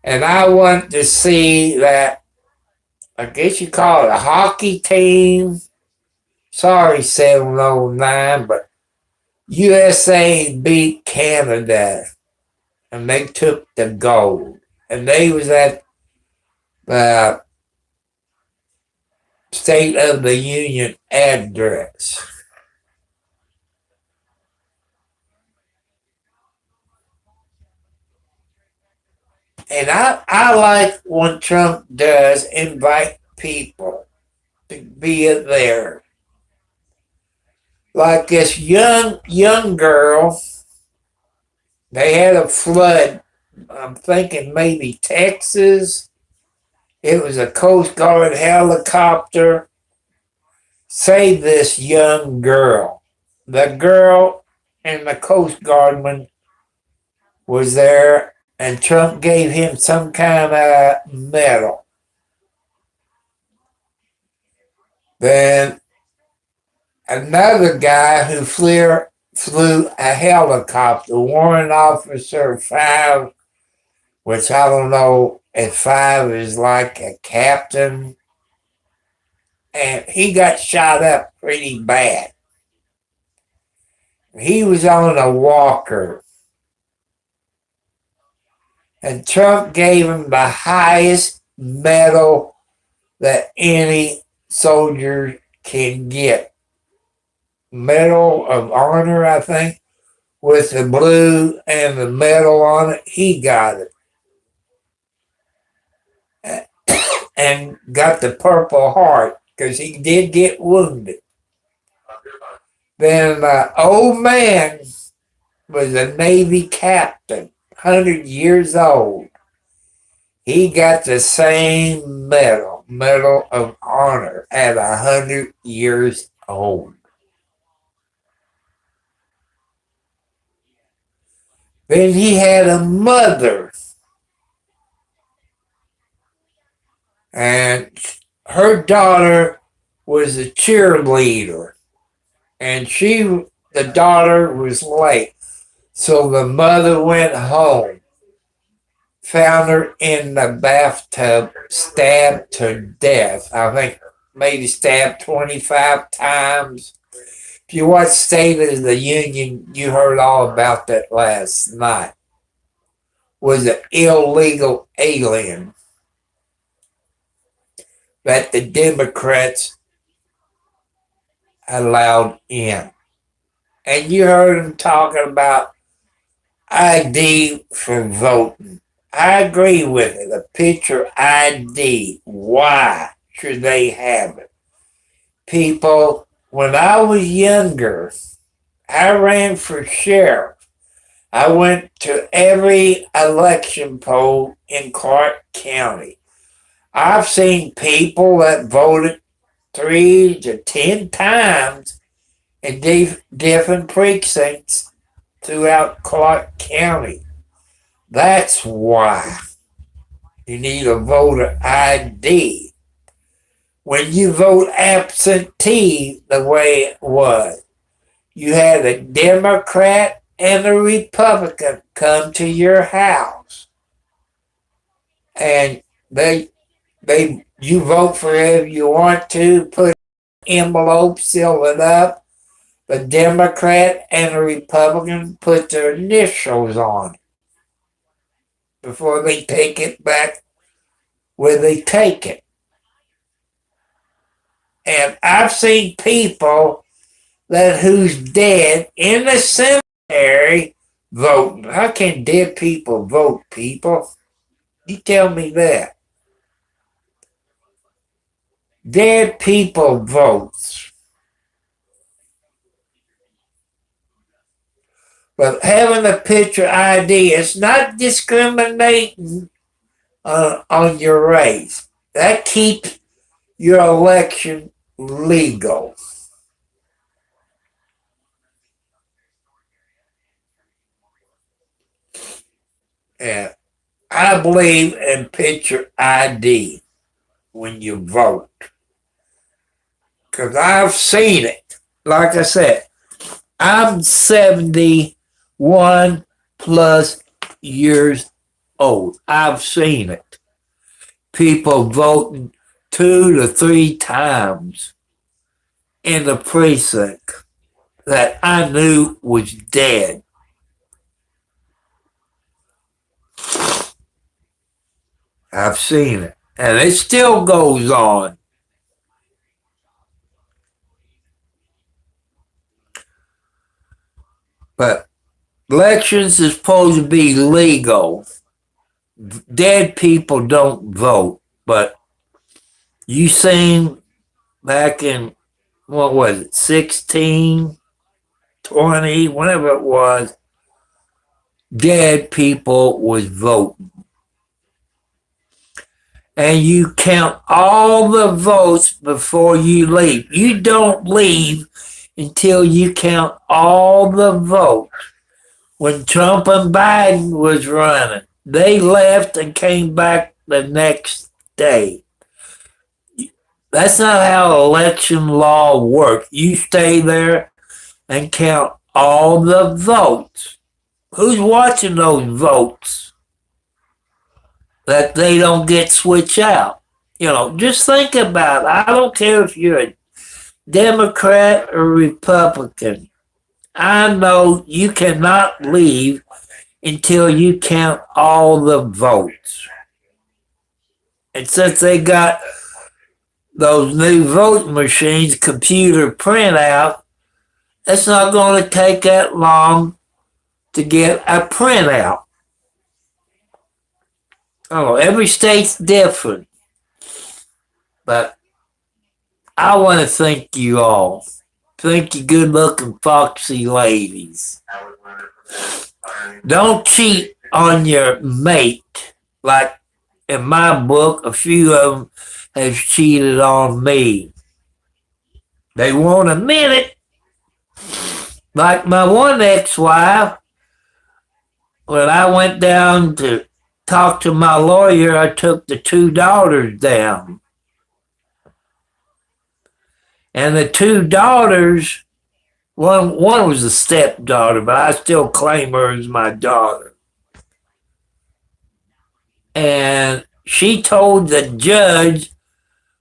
Speaker 1: And I want to see that, I guess you call it a hockey team. Sorry, 709, but USA beat Canada. And they took the gold. And they was at the State of the Union address. And I like when Trump does invite people to be there. Like this young girl, they had a flood. I'm thinking maybe Texas. It was a Coast Guard helicopter. Saved this young girl. The girl and the Coast Guardman was there, and Trump gave him some kind of medal. Then another guy who flew a helicopter, Warrant Officer 5, which I don't know if 5 is like a captain, and he got shot up pretty bad. He was on a walker. And Trump gave him the highest medal that any soldier can get. Medal of Honor, I think, with the blue and the medal on it. He got it. And got the Purple Heart because he did get wounded. Then old man was a Navy captain, 100 years old. He got the same Medal of Honor at 100 years old. Then he had a mother, and her daughter was a cheerleader, and the daughter was late. So the mother went home, found her in the bathtub, stabbed to death. I think maybe stabbed 25 times. If you watch State of the Union, you heard all about that last night. Was an illegal alien that the Democrats allowed in. And you heard them talking about ID for voting. I agree with it. A picture ID. Why should they have it? People, when I was younger, I ran for sheriff. I went to every election poll in Clark County. I've seen people that voted 3 to 10 times in different precincts throughout Clark County. That's why you need a voter ID. When you vote absentee the way it was, you had a Democrat and a Republican come to your house, and you vote for whoever you want to, put an envelope, seal it up. The Democrat and the Republican put their initials on it before they take it back where they take it. And I've seen people who's dead in the cemetery voting. How can dead people vote, people? You tell me that. Dead people votes. But having a picture ID, it's not discriminating on your race. That keeps your election legal. And I believe in picture ID when you vote. Because I've seen it. Like I said, I'm 71 plus years old. I've seen it. People voting 2 to 3 times in the precinct that I knew was dead. I've seen it. And it still goes on. But elections is supposed to be legal. Dead people don't vote. But you seen back in, what was it, 16, 20, whatever it was, dead people was voting. And you count all the votes before you leave. You don't leave until you count all the votes. When Trump and Biden was running, they left and came back the next day. That's not how election law works. You stay there and count all the votes. Who's watching those votes that they don't get switched out? Just think about it. I don't care if you're a Democrat or Republican. I know you cannot leave until you count all the votes. And since they got those new voting machines, computer printout, it's not going to take that long to get a printout. Oh, every state's different. But I want to thank you all. Thank you, good-looking, foxy ladies. Don't cheat on your mate. Like in my book, a few of them have cheated on me. They won't admit it. Like my one ex-wife, when I went down to talk to my lawyer, I took the two daughters down. And the two daughters, one was a stepdaughter, but I still claim her as my daughter. And she told the judge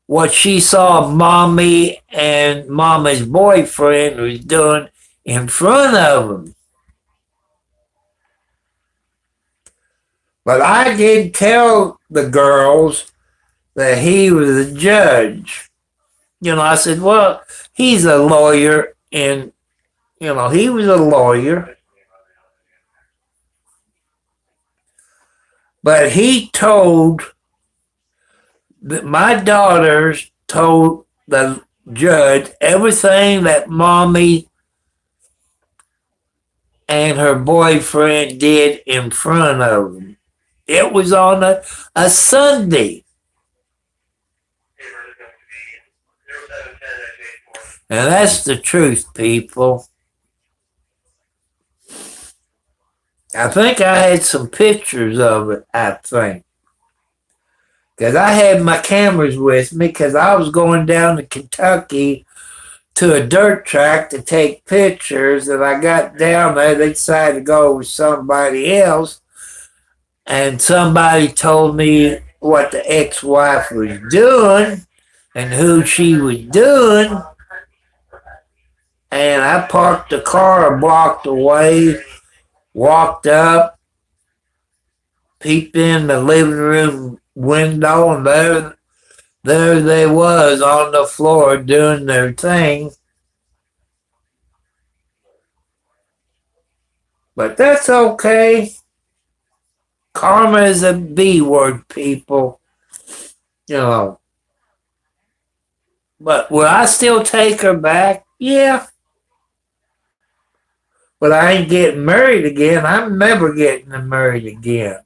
Speaker 1: what she saw mommy and mama's boyfriend was doing in front of them. But I did tell the girls that he was a judge. I said, well, he's a lawyer, and, he was a lawyer. But he told, my daughters told the judge everything that mommy and her boyfriend did in front of them. It was on a Sunday. And that's the truth, people. I think I had some pictures of it, I think. Because I had my cameras with me because I was going down to Kentucky to a dirt track to take pictures. And I got down there, they decided to go with somebody else. And somebody told me what the ex-wife was doing and who she was doing. And I parked the car a block away, walked up, peeped in the living room window, and there they was on the floor doing their thing. But that's okay. Karma is a B word, people. But will I still take her back? Yeah. But I ain't getting married again. I'm never getting married again.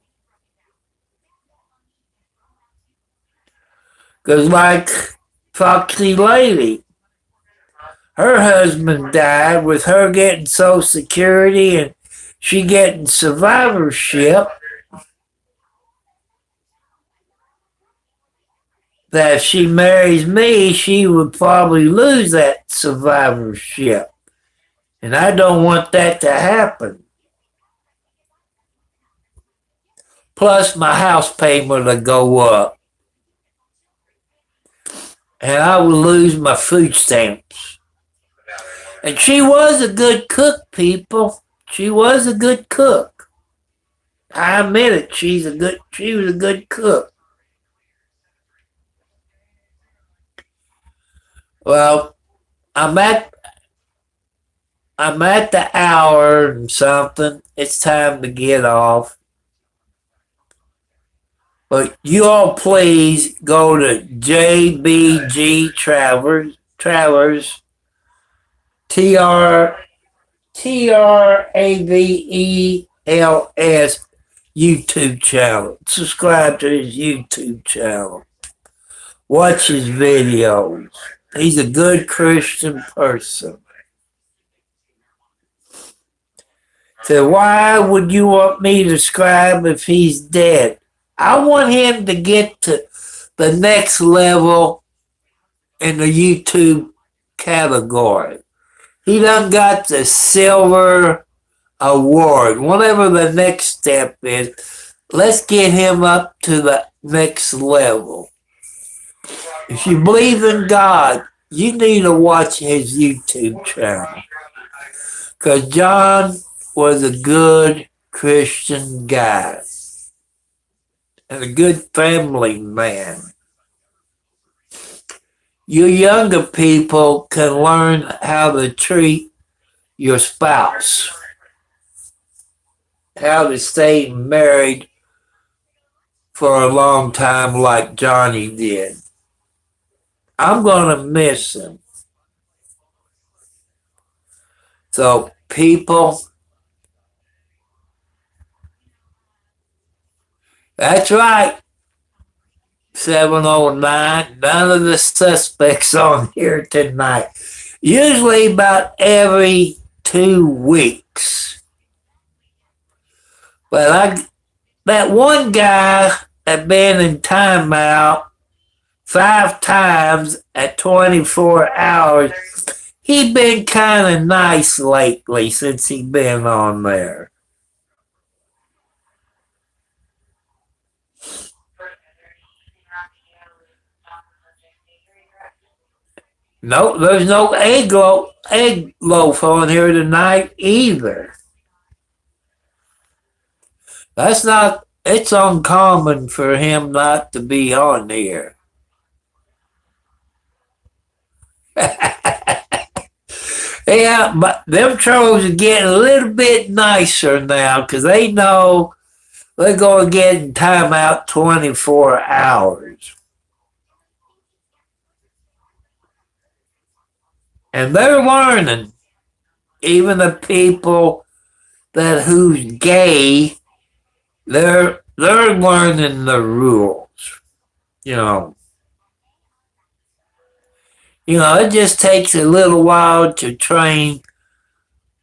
Speaker 1: Because like Foxy Lady, her husband died with her getting Social Security and she getting survivorship. That if she marries me, she would probably lose that survivorship. And I don't want that to happen. Plus, my house payment will go up. And I will lose my food stamps. And she was a good cook, people. She was a good cook. I admit it. She was a good cook. Well, I'm at the hour and something. It's time to get off. But you all please go to JBG Travers, TRAVELS YouTube channel. Subscribe to his YouTube channel. Watch his videos. He's a good Christian person. So why would you want me to subscribe if he's dead? I want him to get to the next level in the YouTube category. He done got the silver award. Whatever the next step is, let's get him up to the next level. If you believe in God, you need to watch his YouTube channel. Because John was a good Christian guy. And a good family man. You younger people can learn how to treat your spouse. How to stay married for a long time like Johnny did. I'm going to miss him. So, people, that's right. 709. None of the suspects on here tonight. Usually about every 2 weeks. But that one guy that been in timeout 5 times at 24 hours, he been kind of nice lately since he been on there. No, there's no egg loaf on here tonight either. That's not. It's uncommon for him not to be on here. Yeah, but them trolls are getting a little bit nicer now because they know they're going to get in timeout 24 hours. And they're learning. Even the people that who's gay, they're learning the rules. You know. It just takes a little while to train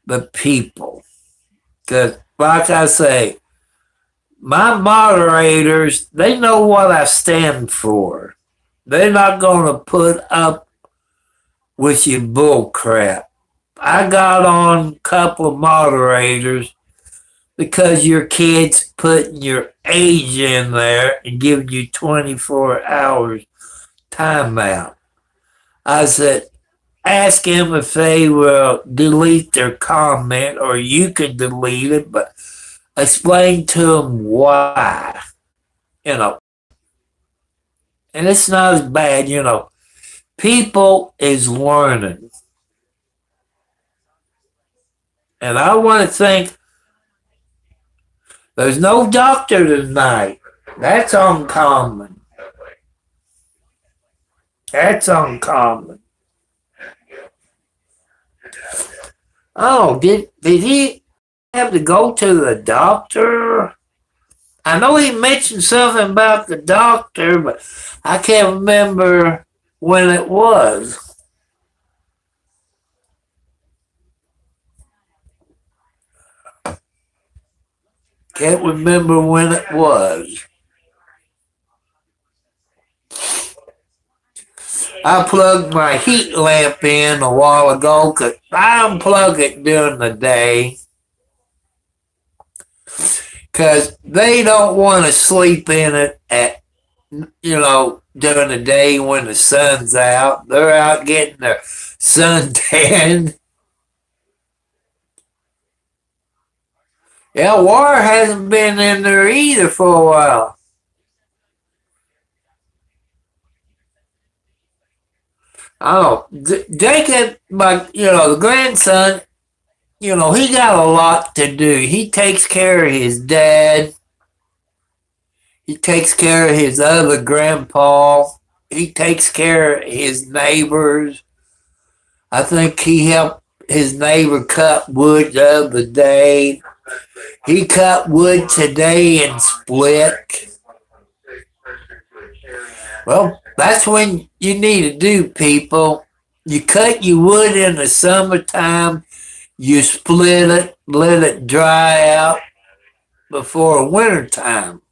Speaker 1: the people. Because, like I say, my moderators, they know what I stand for. They're not going to put up with your bull crap. I got on a couple of moderators because your kid's putting your age in there and giving you 24 hours timeout. I said, ask them if they will delete their comment or you can delete it, but explain to them why. You know, and it's not as bad. People is learning. And I want to think there's no doctor tonight. That's uncommon. That's uncommon. Oh, did he have to go to the doctor? I know he mentioned something about the doctor, but I can't remember when it was. Can't remember when it was. I plugged my heat lamp in a while ago because I unplug it during the day because they don't want to sleep in it during the day when the sun's out. They're out getting their suntan. Yeah, water hasn't been in there either for a while. Oh, Jacob, the grandson, he got a lot to do. He takes care of his dad. He takes care of his other grandpa. He takes care of his neighbors. I think he helped his neighbor cut wood the other day. He cut wood today and split. Well, that's when you need to do, people. You cut your wood in the summertime, you split it, let it dry out before wintertime.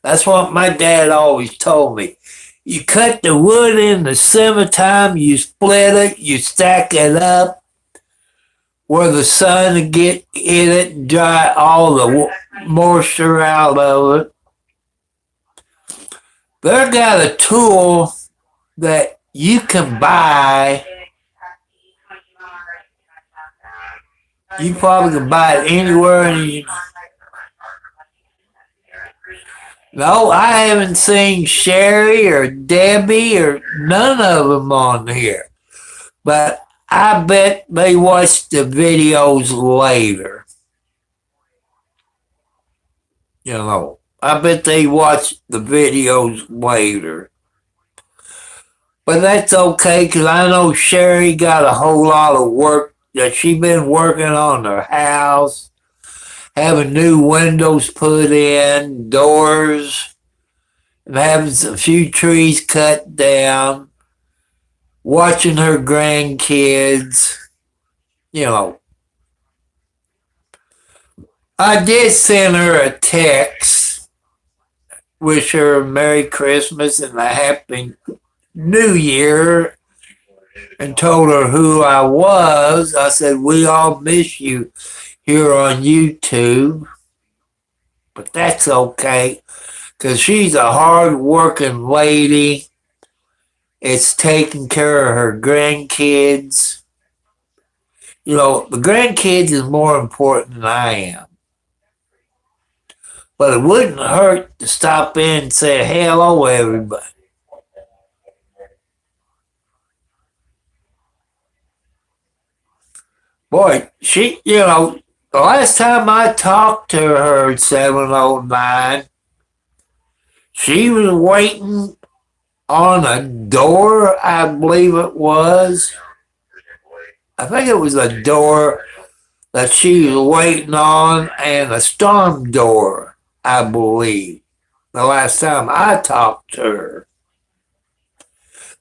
Speaker 1: That's what my dad always told me. You cut the wood in the summertime, you split it, you stack it up where the sun will get in it and dry all the moisture out of it. They got a tool that you can buy. You probably can buy it anywhere. No, I haven't seen Sherry or Debbie or none of them on here. But I bet they watch the videos later. I bet they watch the videos later. But that's okay, because I know Sherry got a whole lot of work that she been working on her house, having new windows put in, doors, and having a few trees cut down, watching her grandkids. I did send her a text, wish her a Merry Christmas and a Happy New Year, and told her who I was. I said, we all miss you here on YouTube, but that's okay, because she's a hard-working lady. It's taking care of her grandkids. You know, the grandkids is more important than I am. But it wouldn't hurt to stop in and say hello, everybody. Boy, the last time I talked to her at 709, she was waiting on a door, I believe it was. I think it was a door that she was waiting on, and a storm door, I believe, the last time I talked to her.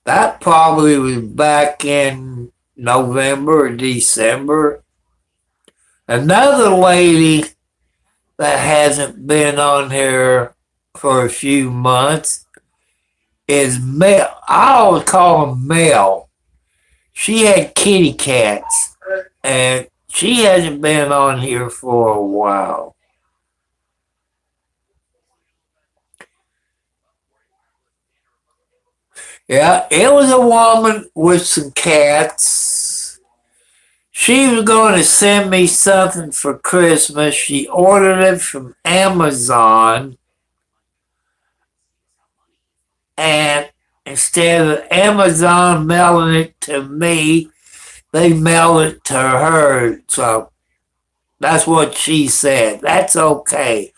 Speaker 1: That probably was back in November or December. Another lady that hasn't been on here for a few months is Mel. I always call her Mel. She had kitty cats, and she hasn't been on here for a while. Yeah, it was a woman with some cats. She was going to send me something for Christmas. She ordered it from Amazon, and instead of Amazon mailing it to me, they mailed it to her. So that's what she said. That's okay.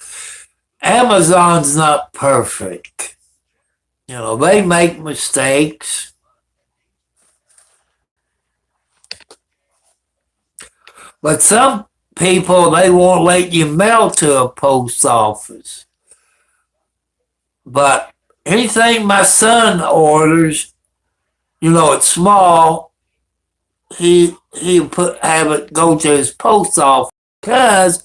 Speaker 1: Amazon's not perfect. You know, they make mistakes. But some people, they won't let you mail to a post office. But anything my son orders, it's small, he'll have it go to his post office, because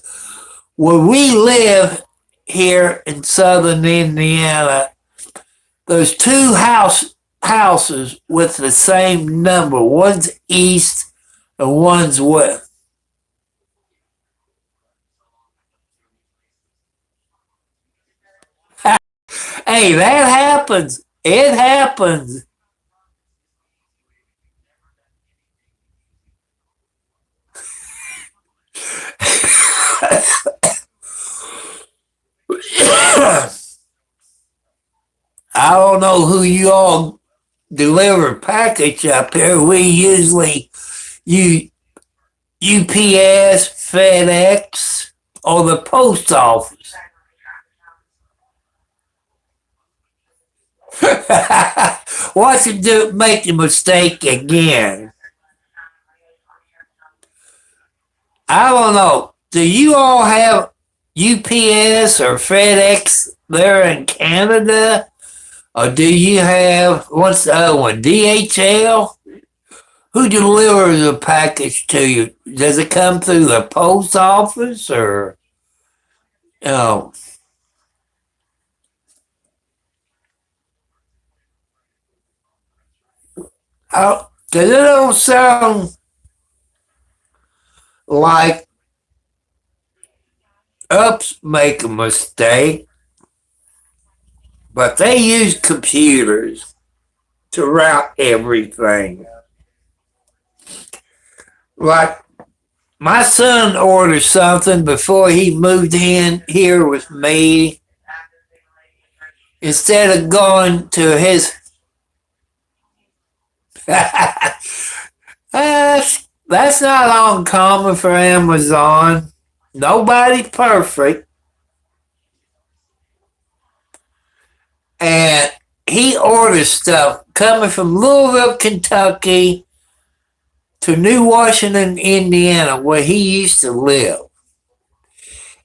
Speaker 1: where we live here in southern Indiana, there's two houses with the same number. One's east and one's west. Hey, that happens. It happens. I don't know who you all deliver package up here. We usually use UPS, FedEx, or the post office. Watch him make a mistake again. I don't know. Do you all have UPS or FedEx there in Canada? Or do you have, what's the other one, DHL? Who delivers a package to you? Does it come through the post office, or, you know, does it don't sound like Ups make a mistake, but they use computers to route everything. Like, my son ordered something before he moved in here with me. Instead of going to his that's not uncommon for Amazon. Nobody's perfect. And he orders stuff coming from Louisville, Kentucky to New Washington, Indiana, where he used to live.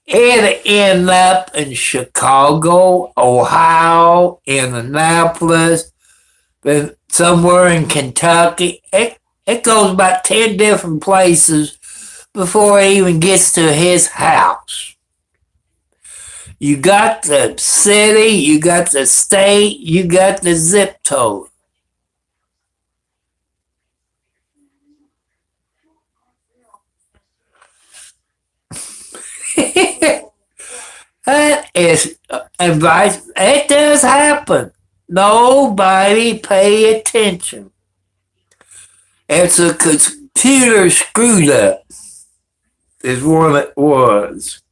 Speaker 1: It ended up in Chicago, Ohio, Indianapolis, then somewhere in Kentucky. It goes about 10 different places before it even gets to his house. You got the city, you got the state, you got the zip code. That is advice. It does happen. Nobody pay attention. It's a computer screwed up, is what it was.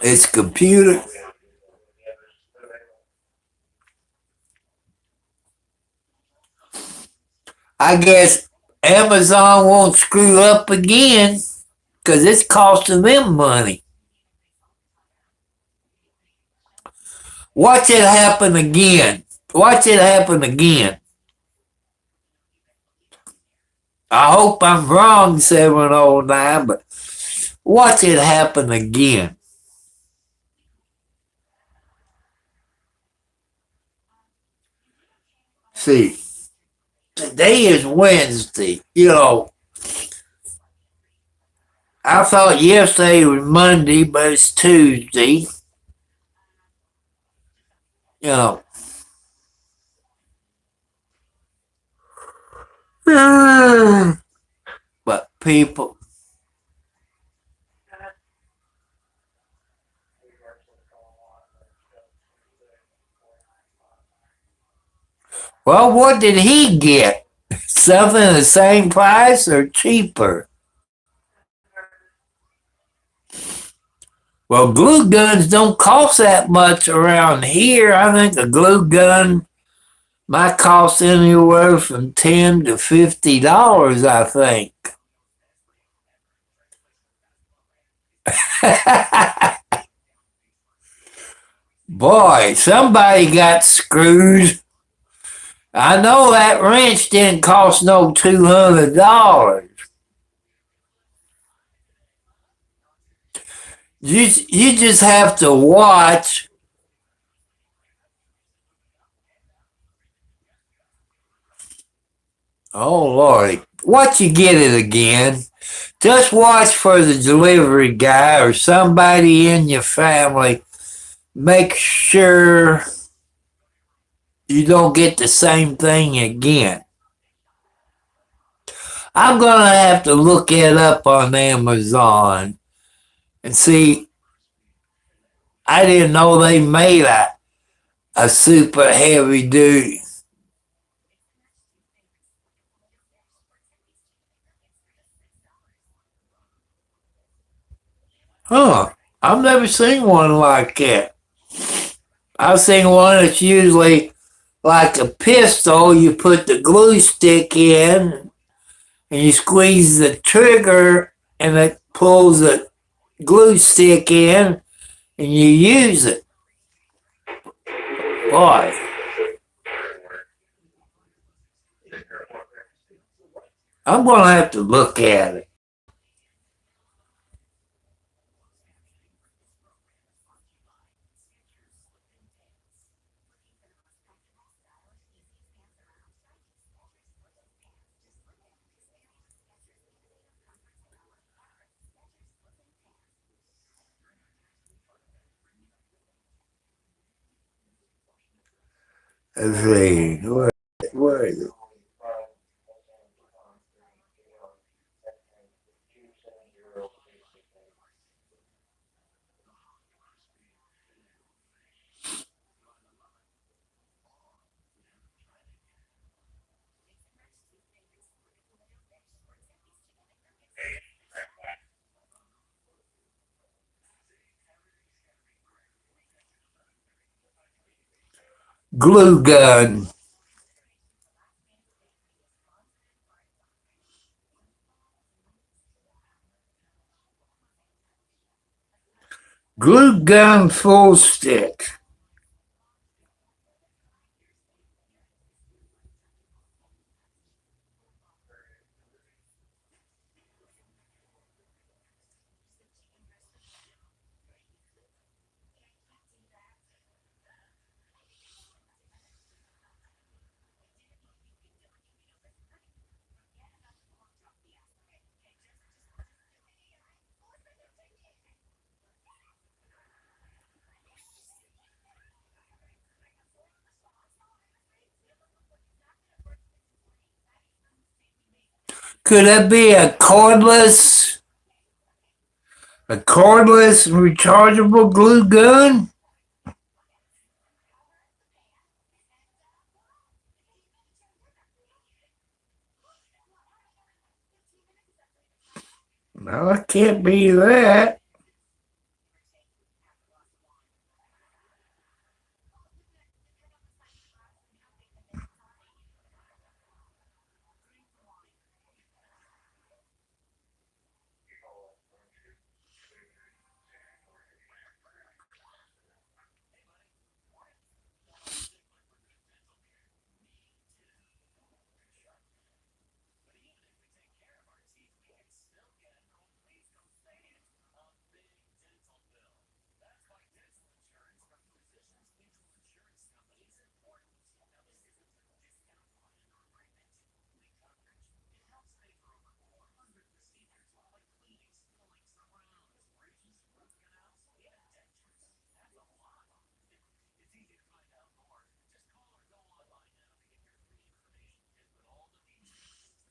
Speaker 1: It's computer. I guess Amazon won't screw up again because it's costing them money. Watch it happen again. Watch it happen again. I hope I'm wrong, 709, but watch it happen again. See, today is Wednesday. I thought yesterday was Monday, but it's Tuesday. You know. But people, well, what did he get? Something the same price or cheaper? Well, glue guns don't cost that much around here. I think a glue gun might cost anywhere from $10 to $50, I think. Boy, somebody got screwed. I know that wrench didn't cost no $200. You just have to watch. Oh Lordy, watch you get it again. Just watch for the delivery guy or somebody in your family. Make sure you don't get the same thing again. I'm gonna have to look it up on Amazon and see. I didn't know they made a super heavy duty. Huh. I've never seen one like that. I've seen one that's usually like a pistol. You put the glue stick in and you squeeze the trigger and it pulls the glue stick in and you use it. Boy, I'm going to have to look at it. Let's see. Where is it? Glue gun. Glue gun full stick. Could that be a cordless rechargeable glue gun? No, it can't be that.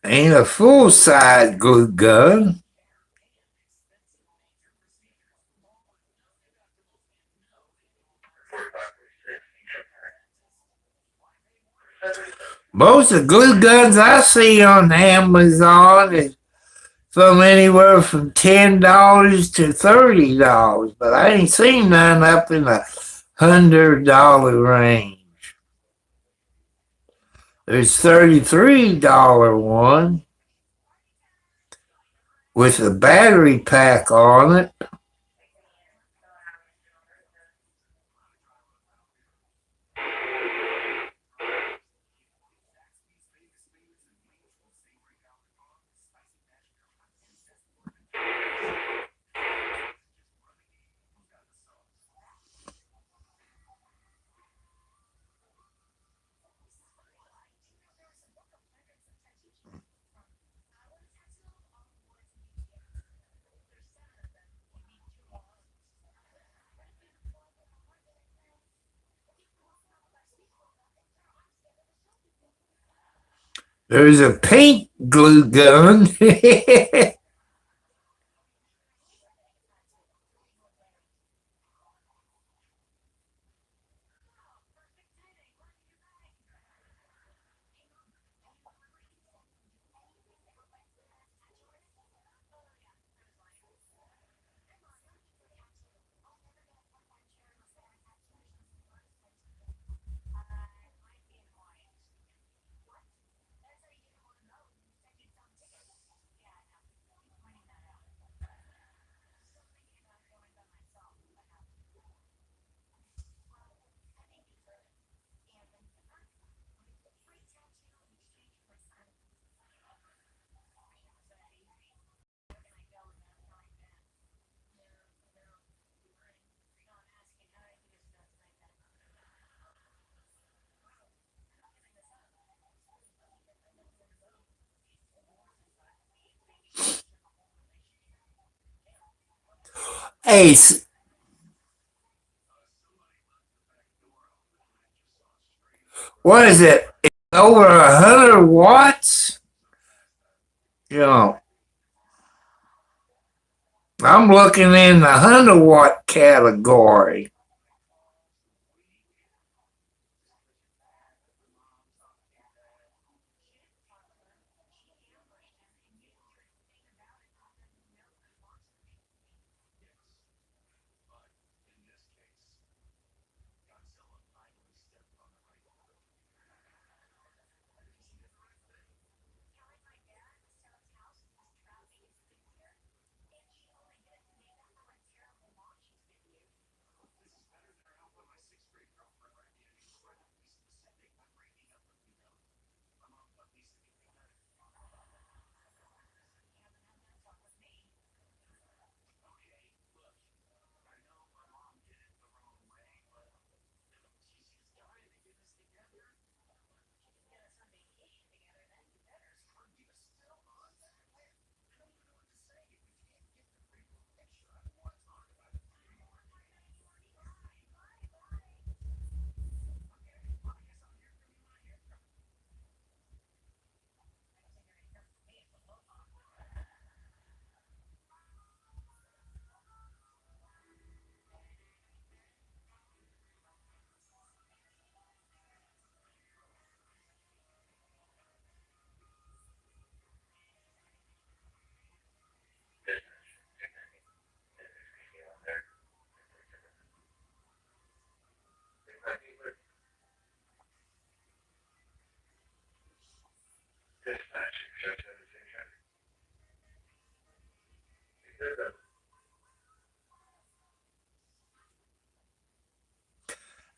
Speaker 1: Ain't a full size glue gun. Most of the glue guns I see on Amazon is from anywhere from $10 to $30, but I ain't seen none up in the $100 range. There's $33 one with a battery pack on it. There's a pink glue gun. Hey, what is it? It's over 100 watts? You know, I'm looking in the 100 watt category.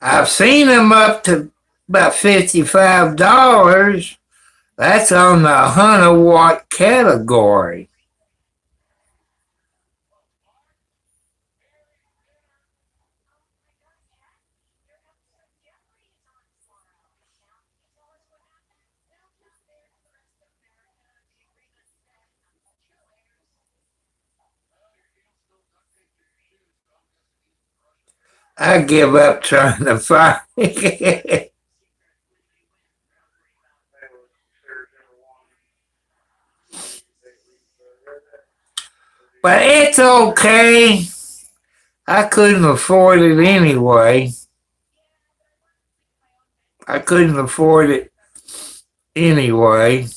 Speaker 1: I've seen them up to about $55. That's on the 100-watt category. I give up trying to find it. But it's okay. I couldn't afford it anyway. I couldn't afford it anyway.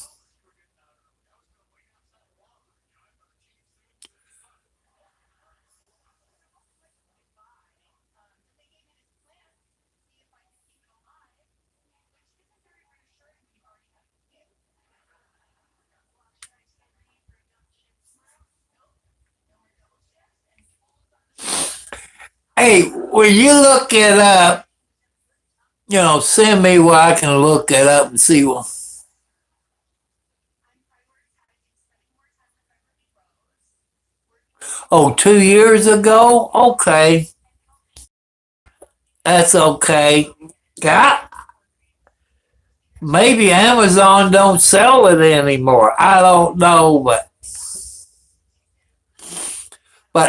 Speaker 1: Hey, when you look it up, send me where I can look it up and see what. Oh, 2 years ago? Okay. That's okay. Maybe Amazon don't sell it anymore. I don't know, but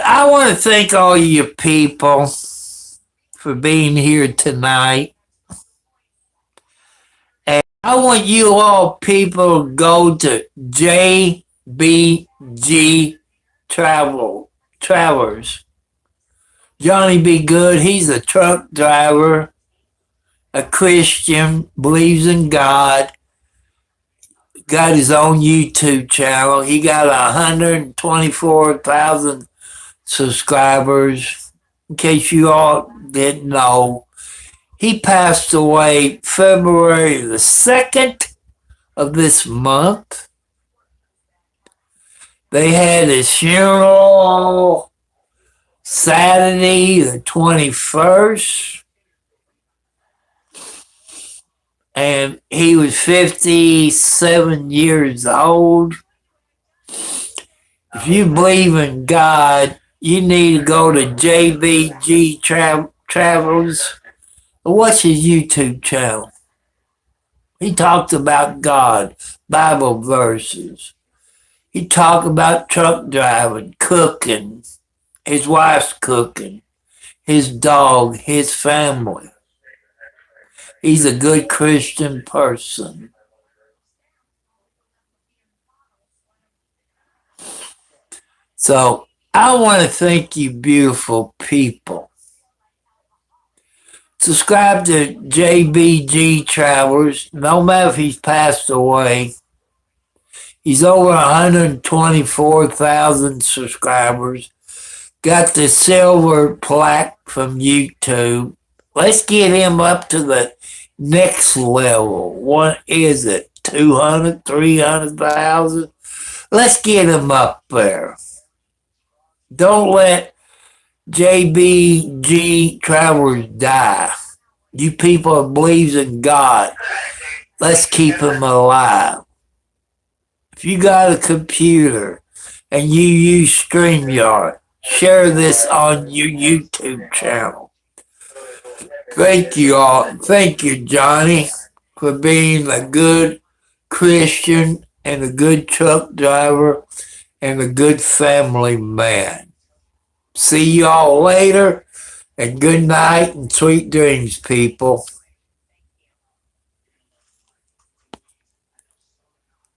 Speaker 1: I want to thank all you people for being here tonight. And I want you all people to go to JBG Travelers. Johnny Be Good, he's a truck driver, a Christian, believes in God, got his own YouTube channel. He got 124,000 subscribers. In case you all didn't know, he passed away February the 2nd of this month. They had his funeral Saturday the 21st. And he was 57 years old. If you believe in God, you need to go to JBG Travels. What's his YouTube channel? He talks about God, Bible verses. He talks about truck driving, cooking, his wife's cooking, his dog, his family. He's a good Christian person. So I want to thank you, beautiful people. Subscribe to JBG Travelers. No matter if he's passed away. He's over 124,000 subscribers. Got the silver plaque from YouTube. Let's get him up to the next level. What is it? 200, 300,000? Let's get him up there. Don't let JBG Travelers die. You people that believes in God, let's keep him alive. If you got a computer and you use StreamYard, share this on your YouTube channel. Thank you all. Thank you, Johnny, for being a good Christian and a good truck driver and a good family man. See you all later, and good night and sweet dreams, people.